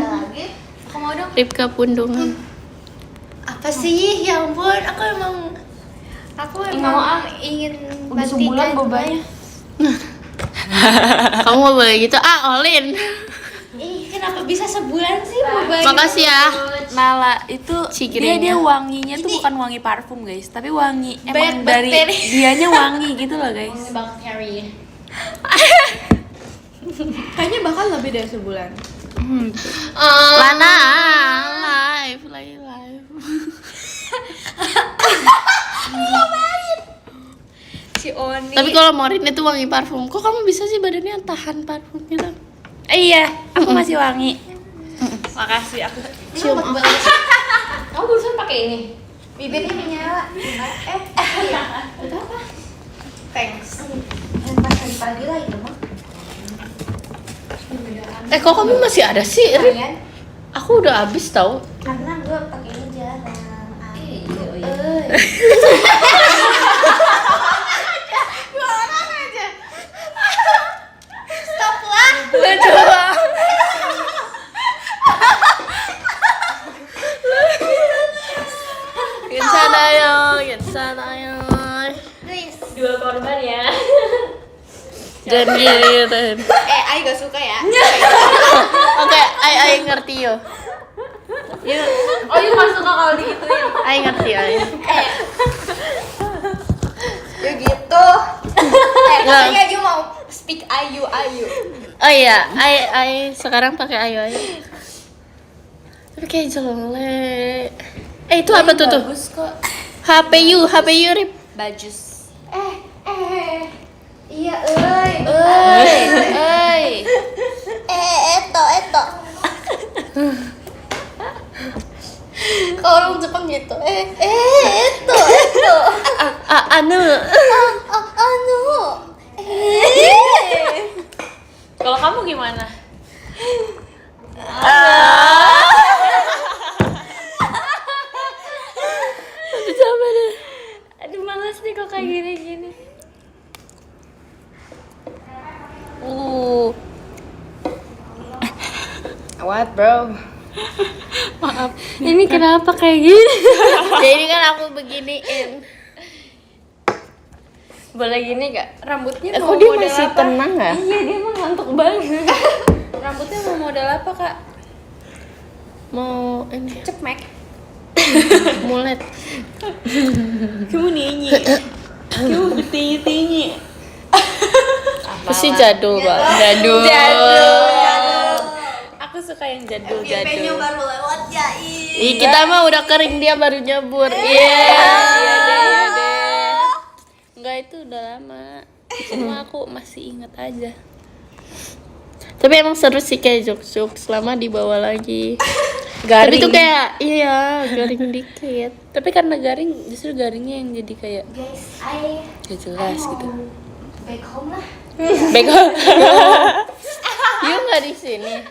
Aku mau dong. Ripka Pundungan. Apa sih? Ya ampun, aku emang ingin Udah banting sebulan aja. bobanya. Kamu mau boleh gitu? Olin. Ih, kenapa bisa sebulan sih bobanya? Makasih ya. Nala itu Cikirenya. dia wanginya tuh bukan wangi parfum guys, tapi wangi emang Banyak dari bakteri. dianya wangi gitu loh guys. Bakteri. Kayaknya bakal lebih dari sebulan. Lana live. Si Oni. Tapi kalau Morin itu wangi parfum, kok kamu bisa sih badannya tahan parfum gitu? Iya, aku masih wangi. Makasih aku. cium kamu barusan pakai ini. Bibirnya menyala. Iya. Itu apa? Thanks. Pas pagi lah itu mah. Kok kamu masih ada sih, Rip? Kalian? Aku udah habis tau. Karena gue pakai ini jarang. Stop lah. Coba. Gensana yo. Dua korban ya. Jangan gitu. Ai gak suka ya. Oke, ai ngerti yo. Oh, you gak suka kalau digituin. Ai ngerti ai. Ya gitu. Katanya you mau speak ayu. Oh iya, ai sekarang pakai ayo. Tapi kayak jelek. Itu apa tuh tuh? Bagus kok. HP you Rip. Bajus. Iya, Eto. Kalau orang Jepang gitu. Eto. Anu. Anu. Kalau kamu gimana? Aduh capek deh. Aduh males nih kok kayak gini-gini. What, bro? Maaf. Ini kenapa kayak gini? Jadi kan aku beginiin. Boleh gini gak? Rambutnya Kok dia masih tenang ya? Iya dia emang ngantuk banget. Rambutnya mau model apa, Kak? Mau ini Cepmek. mulet. Kamu nyanyi. Kamu bertinyi-tinyi. Pasti jadul banget. Jadul. Aku suka yang FYP-nya jadul-jadul. baru lewat ya. Ih, kita mah udah kering, dia baru nyebur. Iya deh. Enggak, itu udah lama. Cuma aku masih inget aja. Tapi emang seru sih kayak jokes-jokes lama dibawa lagi. Tapi tuh kayak garing dikit. Tapi karena garing, justru garingnya yang jadi kayak Guys, I gak jelas gitu. back home lah. Bego. You nggak di sini.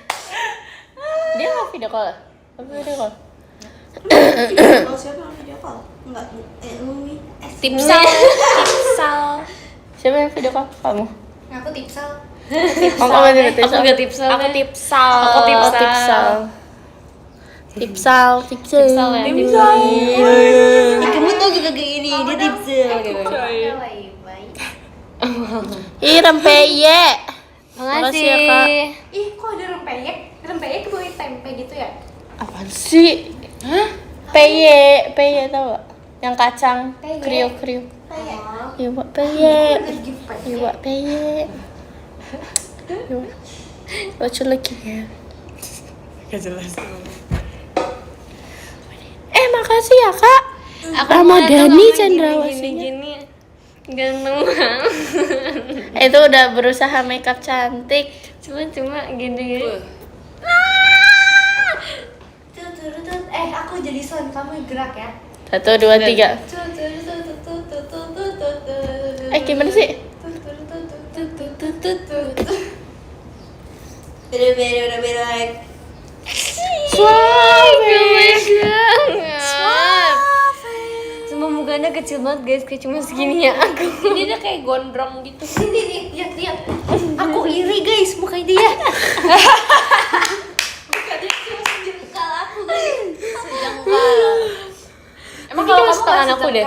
Dia nggak video call. Apa video call? Kalau siapa yang video call? Enggak. Umi. Tipsal. Siapa yang video call? Kamu. Aku tipsal. Apa juga tipsal? Aku juga tipsal. Aku tipsal. Aku tipsal. Tipsal ya. Kamu tuh juga kayak gini, dia tipsel. Ih, rempeyek. Makasih ya, Kak. Ih, kok ada rempeyek? Rempeyek kebawain tempe gitu ya? Apaan sih? Hah? Peye tau gak? Yang kacang kriuk-kriuk. Iya, Mbak peye. Iya, Mbak peye. Lucu lagi ya. Gak jelas. Makasih ya, Kak. Ramadhani Cendrawasih. Gini ganteng banget. Itu udah berusaha makeup cantik. Cuma gini. Aku jadi son, kamu gerak ya. 1, 2, 3. Gimana sih? Beda. Semua mukanya kecil banget guys, kayak cuma segini ya aku. Ini dia kayak gondrong gitu. Sini nih, lihat. Aku iri guys, mukanya dia. Emang kalau kamu tangan aku deh.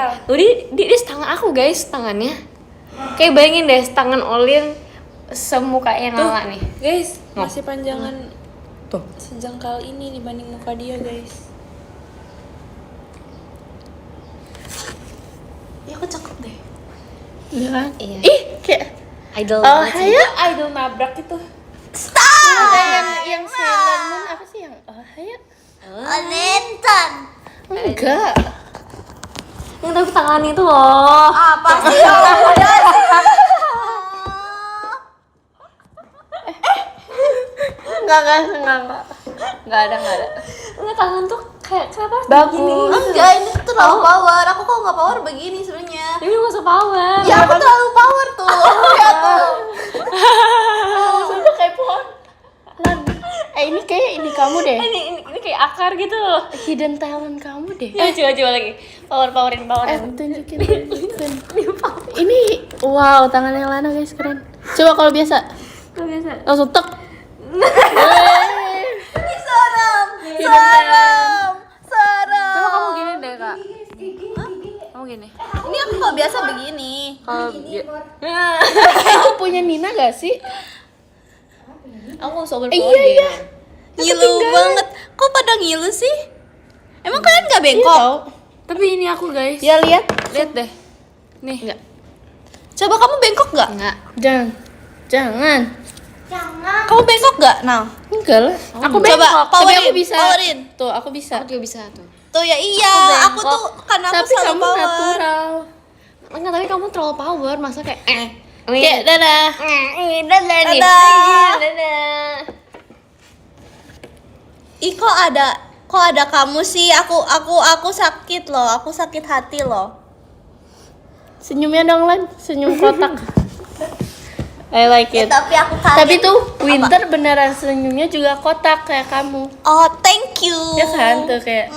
Dia setengah aku guys, tangannya. Kayak bayangin deh, tangan Olin semukanya Nala nih. Guys, masih panjangan tuh sejengkal ini dibanding muka dia, guys. Ya aku cakep deh. Iya kan? Iya. Ih, kayak Idol. oh, hayo. Idol nabrak itu. Yang Sailor Moon apa sih yang oh, hayo? Onentan. Enggak. Yang tapi tangan itu loh. Apa sih? Udah sih. Enggak ada. Enggak, tangan tuh kayak kenapa harus Bagus. begini? Enggak, ini tuh terlalu power. Aku kok nggak power begini sebenarnya. Ini nggak usah power. Ya aku terlalu power tuh. Lihat tuh. Sudah kayak pohon. Ini kayak ini kamu deh. Ini kayak akar gitu loh. Hidden talent kamu deh. Coba lagi. Powerin. Tunjukin. Ini wow, tangannya Lana guys, keren. Coba kalau biasa. Tuh biasa. Langsung tek. Ini serem. Coba kamu gini deh, Kak. Kamu gini. Ini aku kok biasa begini. Itu punya Nina gak sih? Aku sobat Iya. Ngilu banget. Kok pada ngilu sih? Emang kalian nggak Iya bengkok? tau. Tapi ini aku, guys. Ya lihat. Lihat deh. Nih. Enggak. Coba kamu bengkok nggak? Enggak. Jangan. Kamu bengkok nggak? Nah, Enggak lah. Aku Coba, bengkok, tapi powerin, aku bisa. powerin. Tuh, aku bisa. Aku juga bisa tuh. tuh ya iya. Aku tuh karena aku Tapi selalu kamu power. natural. Enggak, tapi kamu terlalu power, masa kayak Kayak dadah. dadah nih. Dadah. Dadah. Ih kok ada kamu sih? Aku sakit loh. Aku sakit hati loh. Senyumnya dong, Lan. Senyum kotak. I like Ya, it. tapi aku kaget. Tapi tuh Winter beneran senyumnya juga kotak kayak kamu. Oh, thank you. Ya kan tuh kayak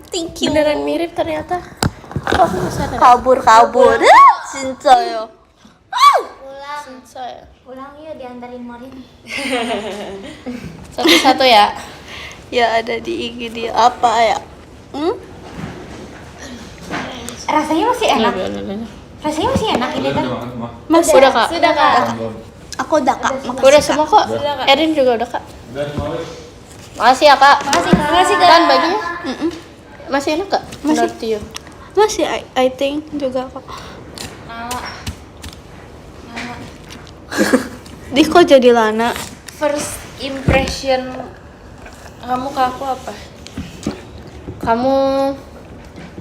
Thank you. beneran mirip ternyata. Oh, aku bisa sadar. Kabur. Cinta yo. Saya. Pulang yuk diantarin Morin. Satu-satu ya. Ya ada di IG dia apa ya? Rasanya masih enak. Rasanya masih enak ini kan. Mas udah Kak. Sudah, Kak. Aku udah Kak. Udah semua kok. Erin juga udah Kak. Makasih ya Kak. Makasih Dan baginya? Masih enak Kak? Masih. Masih I think juga kok. Di kok jadi Lana? First impression kamu ke aku apa? Kamu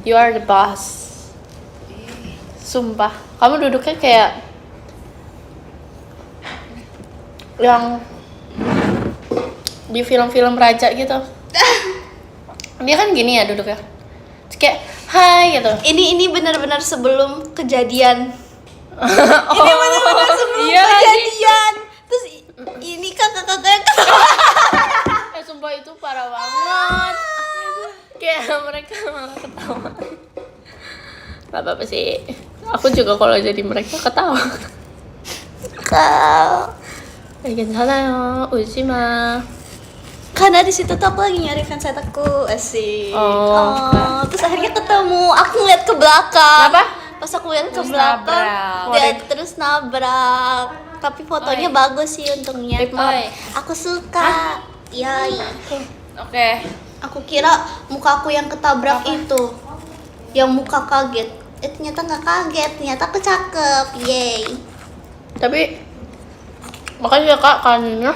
you are the boss. Sumpah. Kamu duduknya kayak yang di film-film raja gitu. Dia kan gini ya duduknya. Terus kayak hai gitu. Ini benar-benar sebelum kejadian. Ini benar-benar sebelum Kejadian. Terus ini kakak-kakaknya Sumpah itu parah banget. Kayak mereka malah ketawa. Gak apa-apa sih. Aku juga kalau jadi mereka ketawa. 괜찮아요. 울지 마. Karena di situ tuh aku lagi nyari fansite aku, asik. Oh. Terus akhirnya ketemu. Aku ngeliat ke belakang. Kenapa? Pas aku lihat ke Terus belakang, nabrak. dia terus nabrak. Tapi fotonya bagus sih untungnya. Oi. Aku suka. Yai. Oke. Aku kira muka aku yang ketabrak itu, yang muka kaget. Ternyata nggak kaget. Ternyata aku cakep. Yay. Tapi makasih ya kak kanannya.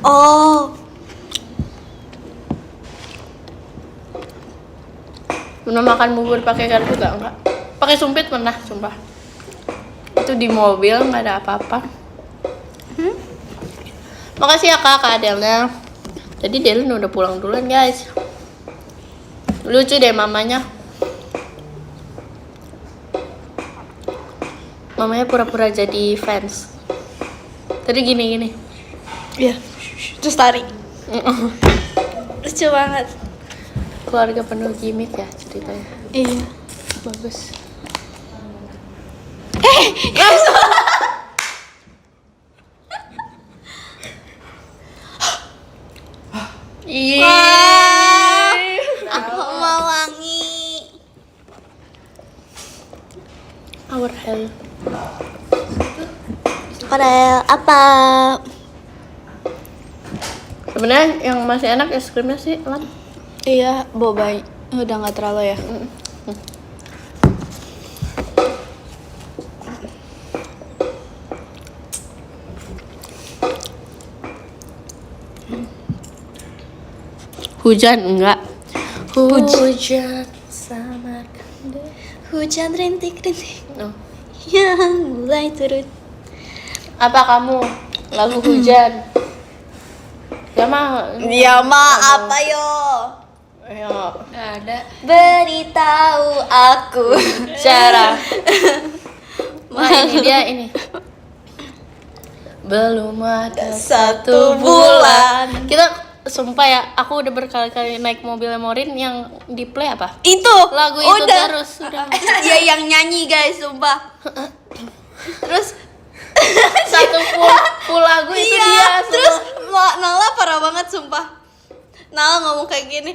Oh. Pernah makan bubur pakai garpu gak? Enggak. Pakai sumpit pernah, sumpah. Itu di mobil nggak ada apa-apa. Makasih ya kak Adelnya. Jadi Delen udah pulang duluan guys. Lucu deh mamanya. Mamanya pura-pura jadi fans. Tadi gini. Iya. Terus tarik. Lucu banget. Keluarga penuh gimmick ya ceritanya. Iya. Bagus. Iya. Aroma wangi. Our hell. Korel apa? Sebenarnya yang masih enak es krimnya sih, Lan. Iya, boba udah nggak terlalu ya. Hujan enggak? Hujan sama kandang. Hujan rintik-rintik Oh. yang mulai turun. Apa kamu lagu hujan? Ya mah. Ya ma apa yo? Ya. Nggak ada. Beritahu aku Cara. Nah, ini dia ini. Belum ada satu bulan. Kita sumpah ya, aku udah berkali-kali naik mobilnya Morin yang di play apa? Itu Lagu itu udah. terus. Udah. Terus dia yang nyanyi guys, sumpah. Terus Satu full lagu itu iya, dia. terus Nala parah banget sumpah. Nala ngomong kayak gini,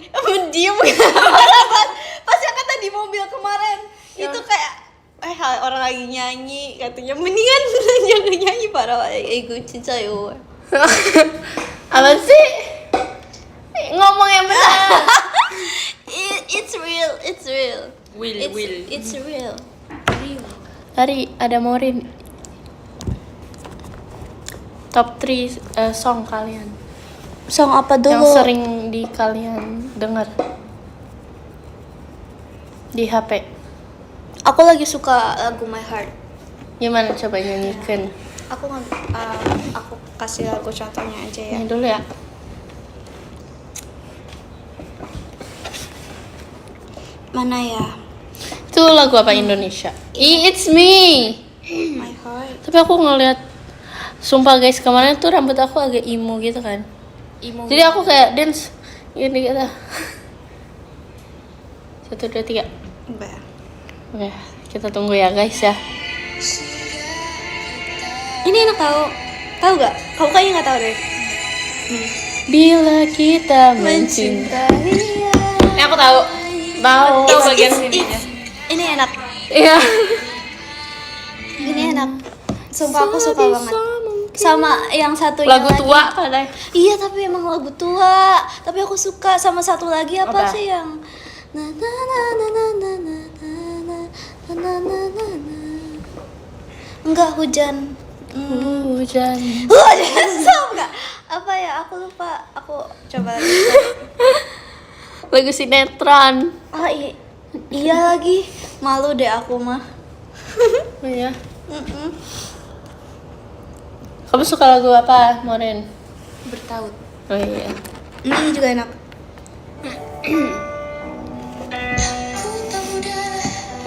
diem pas yang kata di mobil kemarin itu kayak orang lagi nyanyi katanya mendingan jangan nyanyi parah banget. Gue cinta yo. Apa sih? Ngomong yang benar. It's real, it's real. Will. It's real. Tadi ada Morin. Top 3 song kalian Song apa dulu? yang sering di kalian dengar di HP. Aku lagi suka lagu My Heart. Gimana coba nyanyikan? Aku kasih lagu contohnya aja ya. Nyanyi dulu ya. Mana ya? Itu lagu apa Indonesia? It's me. My Heart. Tapi aku ngeliat, sumpah guys, kemarin tuh rambut aku agak emo gitu kan. Jadi aku kayak dance gini gitu. 1, 2, 3. Oke, kita tunggu ya guys ya. Ini enak tahu gak? Kamu kayaknya nggak tahu deh. Bila kita mencintai. Ini aku tahu. Tahu bagian sininya. Ini enak. Iya. Ini enak. Sumpah aku suka banget. Sama yang satunya Lagu lagi. tua katanya. Iya tapi emang lagu tua. Tapi aku suka sama satu lagi apa Apa? sih yang na na na na na na na na na na na na na. Enggak hujan. Hujan. Hujan stop enggak? Apa ya? Aku lupa. Aku coba lagi. Lagu sinetron. Oh iya lagi. Malu deh aku mah. Oh iya. Kamu suka lagu apa, Moren? Bertaut. Oh iya. Ini juga enak.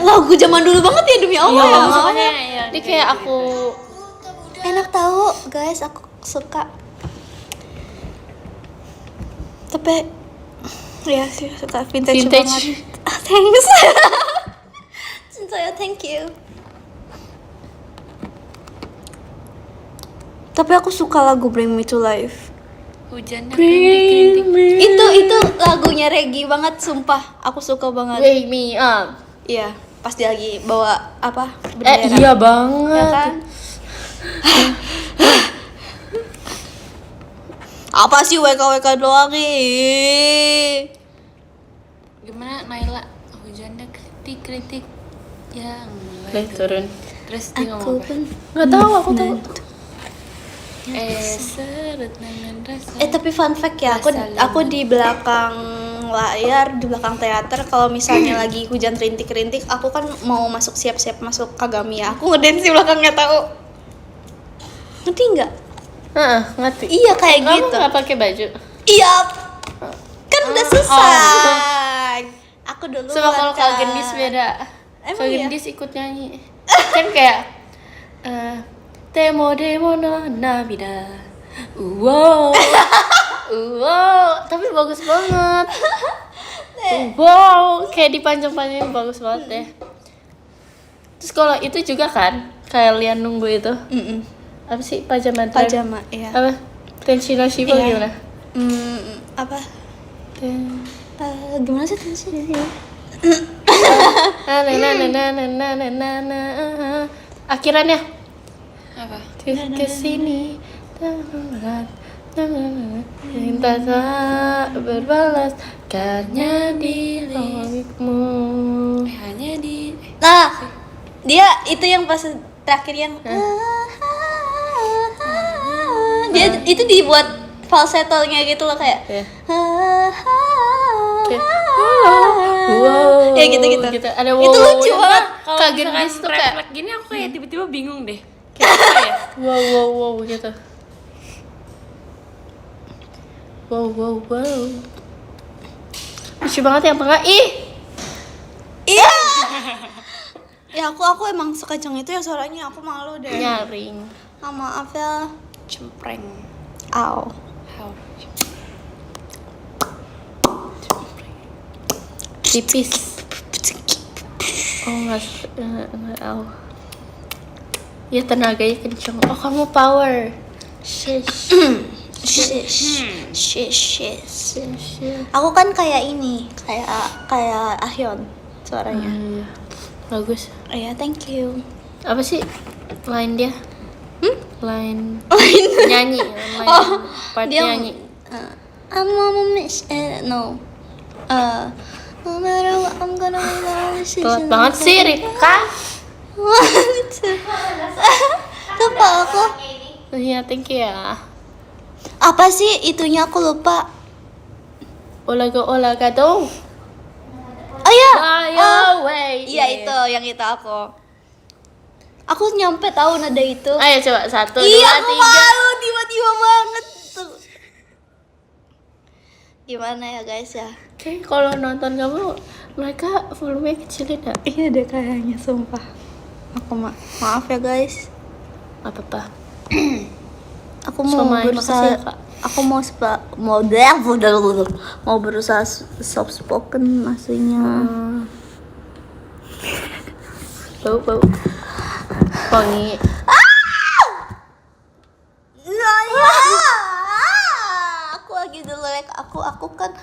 Lagu zaman dulu banget ya demi Allah ya. Makanya ini kayak aku Enak tahu guys, aku suka. Tapi ya sih suka vintage banget. Thanks. Cinta ya, thank you. Tapi aku suka lagu Bring Me to Life. Hujannya kerintik-kerintik. Itu lagunya Reggae banget, sumpah. Aku suka banget. Wake me up. Iya, pas dia lagi bawa apa? Iya banget. Ya kan? Apa sih WK doang nih? Gimana Naila? Hujannya kerintik-kerintik yang Nih turun. Terus dia Aku ngomong apa? pun Nggak tahu, aku tahu. Seret dengan rasa. tapi fun fact ya, aku di belakang layar, di belakang teater, kalau misalnya lagi hujan rintik-rintik, aku kan mau siap-siap masuk Kagamiya. Aku ngedance di belakang, nggak tahu. Ngerti nggak? Ngerti. Iya kayak Kamu gitu. nggak pakai baju? Iya. Kan udah selesai. Aku dulu. Sama kalau Gendis beda. Emang Kalau iya? Gendis ikut nyanyi. Kan kayak Temo demo no nabida. Wow. Wow, tapi bagus banget. Wow, kayak dipanjang-panjangin bagus banget deh. Terus kalau itu juga kan, kalian nunggu itu. Apa sih pajama? Pajama, iya. Apa? Tenshi no Shiba Iya. gimana? Apa? Gimana sih tensinya? Akhirannya Apa? kesini minta tak berbalas karena dirimu. Hanya di Nah, dia itu yang pas terakhir yang dia itu dibuat falsettonya gitu loh kayak Kayak, wow, ya gitu-gitu. Ada Itu lucu banget. Kak Gendis tuh kayak refleks gini aku kayak tiba-tiba bingung deh. wow gitu. Wow. Lucu banget yang tengah. Ih, Iya. Ya aku emang sekejang itu ya suaranya, aku malu deh. nyaring. Maaf ya. Cempreng. Aw. How? Tipis. Oh nggak, ya tenaganya kenceng. Oh kamu power. Shish. Shish. Aku kan kayak ini, kayak Ahyeon suaranya. Iya. Bagus. Iya, thank you. Apa sih line dia? Line nyanyi. Line part Dia nyanyi. I'm gonna miss no. No matter what I'm gonna Telat banget sih Rika. Lupa aku. Iya, thank you ya. Apa sih itunya, aku lupa. Olaga dong. Oh iya. Ayo, way. Iya itu, yang itu aku. Aku nyampe tahu nada itu. Ayo coba 1, 2, 3. Iya, aku malu tiba-tiba banget tuh. Gimana ya guys ya? Oke, kalau nonton kamu mereka volumenya kecilin ya? Iya deh kayaknya, sumpah. Aku maaf ya guys. Gak apa-apa. Aku mau Makasih berusaha. ya, Kak. Aku mau berusaha soft spoken aslinya. Bau. Wangi. Nah, ya. Aku lagi dulu like aku kan.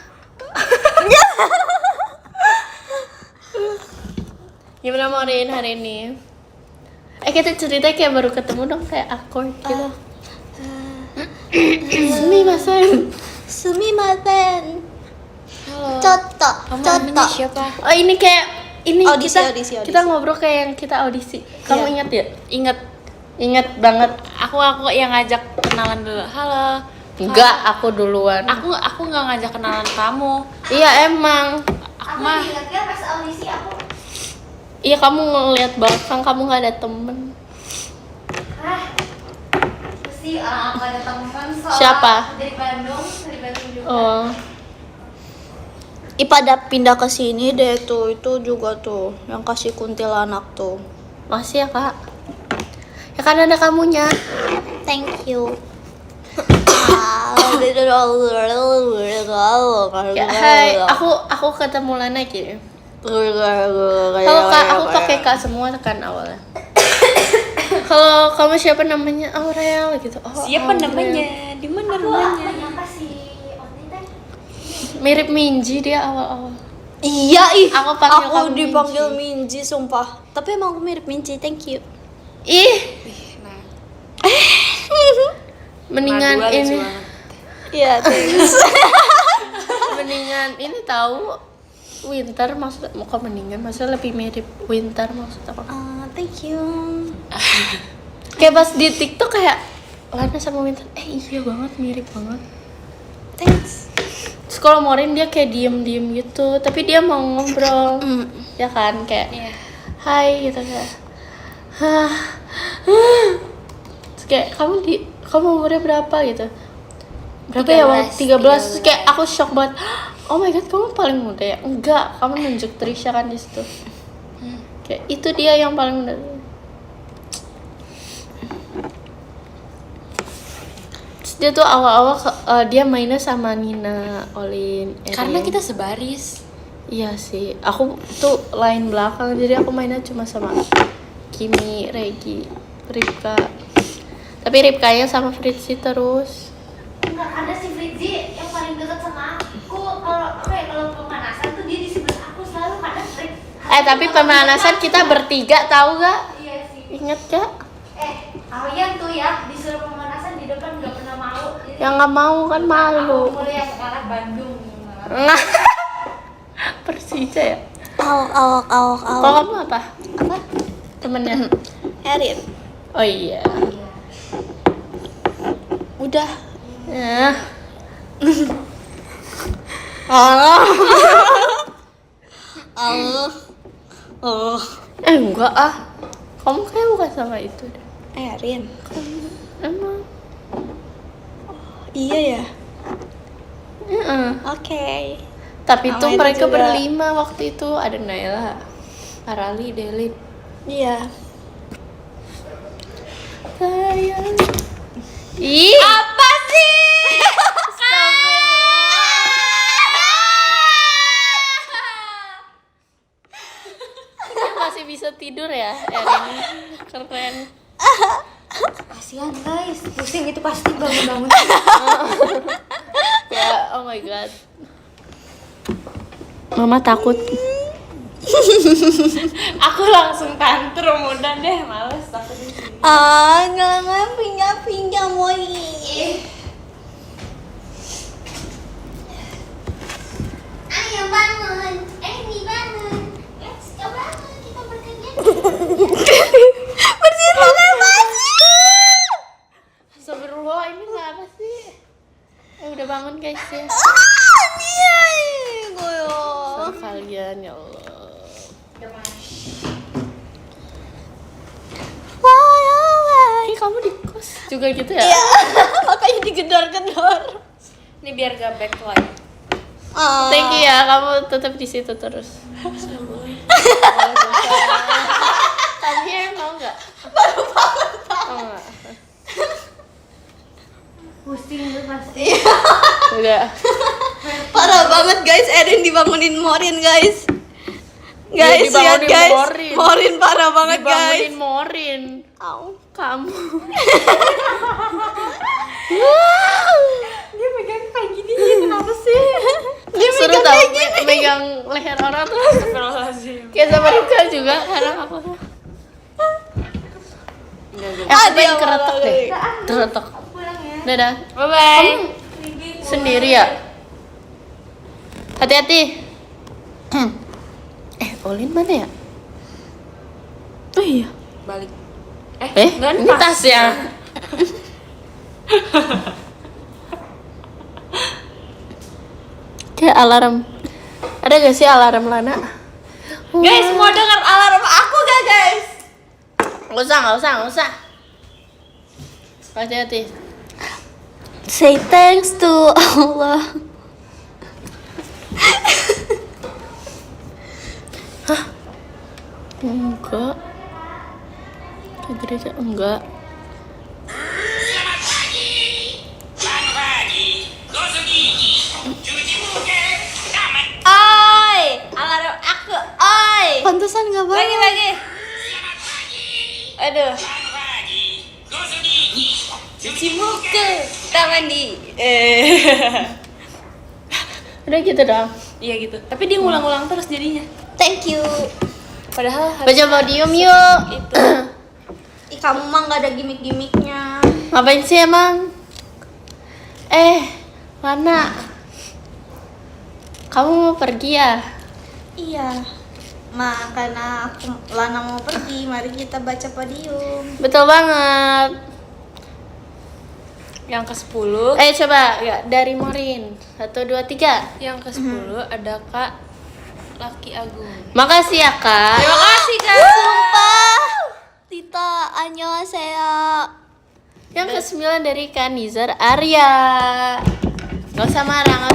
Gimana mau hari ini? Kita cerita kayak baru ketemu dong, kayak awkward gitu. Sumimasen. Halo. Coto. Kamu namanya siapa? Oh ini kayak ini Audisi, kita audisi. kita ngobrol kayak yang kita audisi. Kamu Iya. ingat ya? Ingat banget. aku yang ngajak kenalan dulu. Halo. Enggak, aku duluan. Aku nggak ngajak kenalan kamu. Iya emang. Aku mah Ingatnya pas audisi aku. Iya kamu ngeliat belakang, kamu nggak ada temen. Pasti aku ada teman soal Siapa? dari Bandung juga. Oh, Pada pindah ke sini deh tuh, itu juga tuh yang kasih kuntilanak tuh. masih ya kak? Ya kan ada kamunya. Thank you. Ya, hai, aku ketemu Lana gitu. Halo kak, aku pakai kak semua kan awalnya. Halo, kamu siapa namanya? Aurel gitu. Oh, Siapa Aurel. namanya? Di mana Aku rumahnya? nyangka si Oni teh Mirip Minji dia awal-awal. Iya ih, Aku panggil kamu dipanggil Minji sumpah. Tapi emang aku mirip Minji, thank you. Ih, Nah, mendingan Madua lucu ini. banget. Iya, thanks. Mendingan ini tahu Winter maksud kok mendingan maksudnya lebih mirip Winter maksud aku. Thank you. Kayak pas di TikTok kayak Lana sama Winter iya banget mirip banget. Thanks. Terus kalau Morin dia kayak diem gitu, tapi dia mau ngobrol, ya kan kayak hai gitu kayak, terus kayak kamu umurnya berapa gitu, berapa ya Bang? 13. Terus kayak aku shock banget, oh my god kamu paling muda ya? Enggak, kamu nunjuk Trisha kan di situ, kayak itu dia yang paling muda. Dia tuh awal-awal dia mainnya sama Nina, Olin, Erin. Karena kita sebaris. Iya sih, aku tuh lain belakang jadi aku mainnya cuma sama Kimi, Regi, Ripka. Tapi Ripkanya sama Fritzi terus. enggak ada si Fritzi yang paling dekat sama aku. Kalau pemanasan tuh dia di sebelah aku selalu kadang trik. Tapi pemanasan kita bertiga tahu gak? Iya sih. Ingat gak? Kalian tuh ya disuruh pemanasan di depan nggak pernah mau. Jadi Yang nggak mau kan malu. aku mulai yang arah Bandung. Nah, Persija ya. Awak. Kalau kamu apa? Apa? Temennya? Erin. Oh iya. Udah. Ya. Enggak ah. Kamu kayak bukan sama itu deh. Erin. Emang. Iya ya. Heeh. Oke. Tapi itu Sama itu mereka juga. berlima waktu itu ada Naila, Arali, Delin. Iya. Sayang. Ih. Apa sih? Masih bisa tidur ya, Erin. Keren. Kasihan guys, pusing itu pasti bangun-bangun. Ya, oh my god. Mama takut. Aku langsung tantrum udah deh, males takut di sini. Jangan pindah Moi. Ayo bangun, Emi bangun. Let's go bangun, kita berkegiatan. Bersihin pakai pasir. Astagfirullah, ini apa sih? Udah bangun guys ya. Iya. Goyo. Sama kalian ya Allah. Kamu di kos juga gitu ya? Iya. Makanya digedor-gedor. Ini biar gak backlight. Thank you ya, kamu tetap di situ terus. Come here mau nggak? Baru banget. Oh, nggak. Pusing tuh pasti. Udah. Parah banget guys, Erin dibangunin Morin guys. Guys, Iya, lihat dibangunin guys. Morin. Morin parah banget guys. Dibangunin Morin. Au. Kamu. Dia megang kayak gini, kenapa sih? Dia Seru megang tau kayak gini. megang leher orang tuh. Kayak sama Rika juga kadang aku. Aku pengen keretok deh. Keretok. Dadah. Bye bye. Sendiri ya? Hati-hati. Olin mana ya? Oh iya. Balik. Ini tasnya. Kayak alarm. Ada gak sih alarm Lana? Guys, mau dengar alarm aku gak guys? Nggak usah. Hati-hati. Say thanks to Allah. Enggak. Ke gereja enggak. Oi, alarm aku, oi. Pantesan nggak bangun. Lagi. Aduh. cuci muka, kita mandi. Udah gitu dong. Iya gitu. Tapi dia ngulang-ulang terus jadinya. Thank you. Padahal Baca podium yuk. itu. Ih, kamu mah nggak ada gimmick-gimmicknya. Ngapain sih emang? Lana. Kamu mau pergi ya? Iya. Karena Lana mau pergi, mari kita baca podium. Betul banget. Yang ke-10, Coba ya dari Morin. 1, 2, 3. yang ke-10 ada Kak Laki Agung. Makasih ya, Kak. Terima kasih Kak. Sumpah. Tita, annyeonghaseyo. Yang ke-9 dari Kak Nizar Arya. Gak usah marah.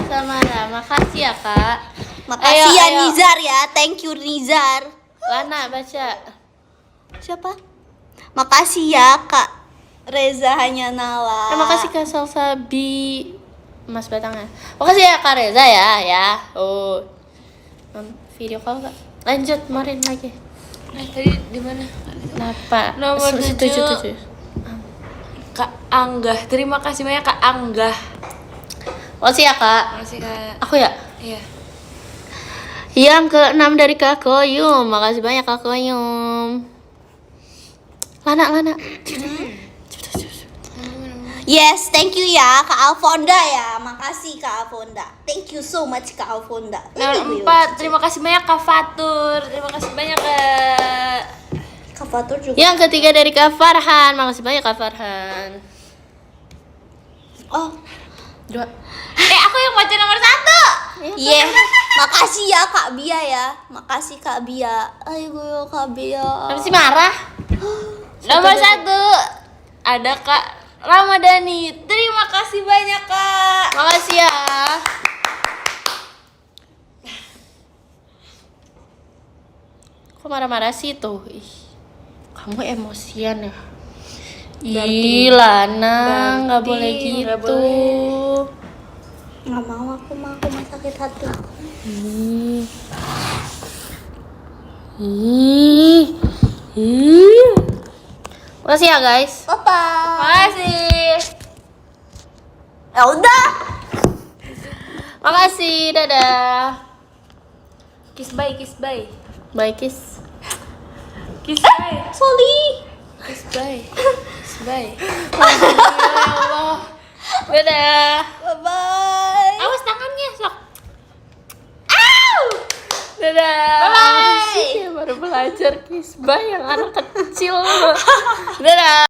Makasih ya, Kak. Makasih ya Ayo. Nizar ya. Thank you Nizar. Lana baca. Siapa? Makasih ya Kak Reza Hanyanala. Terima kasih Kak Salsa Bi Mas Batangnya. Makasih ya Kak Reza ya. Oh. Video call Kak. Lanjut Morin lagi. Nah, tadi di mana? Kenapa? Nomor 7. 7. Kak Angga. Terima kasih banyak Kak Angga. Makasih ya Kak. Terima kasih Kak. Aku ya. Iya. Yang ke-6 dari Kak Koyum. Makasih banyak Kak Koyum. Lana. Yes, thank you ya Kak Alfonda ya. Makasih Kak Alfonda. Thank you so much Kak Alfonda. Nomor 4. Terima kasih banyak Kak Fatur. Terima kasih banyak Kak. Kak Fatur juga. Yang ketiga dari Kak Farhan. Makasih banyak Kak Farhan. Oh, 2. Aku yang baca nomor 1. yeah. Makasih ya Kak Bia ya. Makasih Kak Bia. Ayo Kak Bia. Apa sih marah? Nomor 1 ada Kak Ramadhani. Terima kasih banyak Kak. Makasih ya. Kok marah-marah sih tuh? Ih, kamu emosian ya? Ih, Lana, nggak boleh gitu. nggak boleh. Nggak mau aku mah sakit hati. Makasih ya guys. Papa. Makasih. Ya udah. Makasih, dadah. Kiss bye, kiss bye. Bye kiss. Kiss bye. Sorry. Kiss bye. Kiss bye. Dadah. Bye bye. Awas tangannya, sok. Dadah. Bye-bye. Sih, baru belajar kiss bye yang anak kecil. Dadah.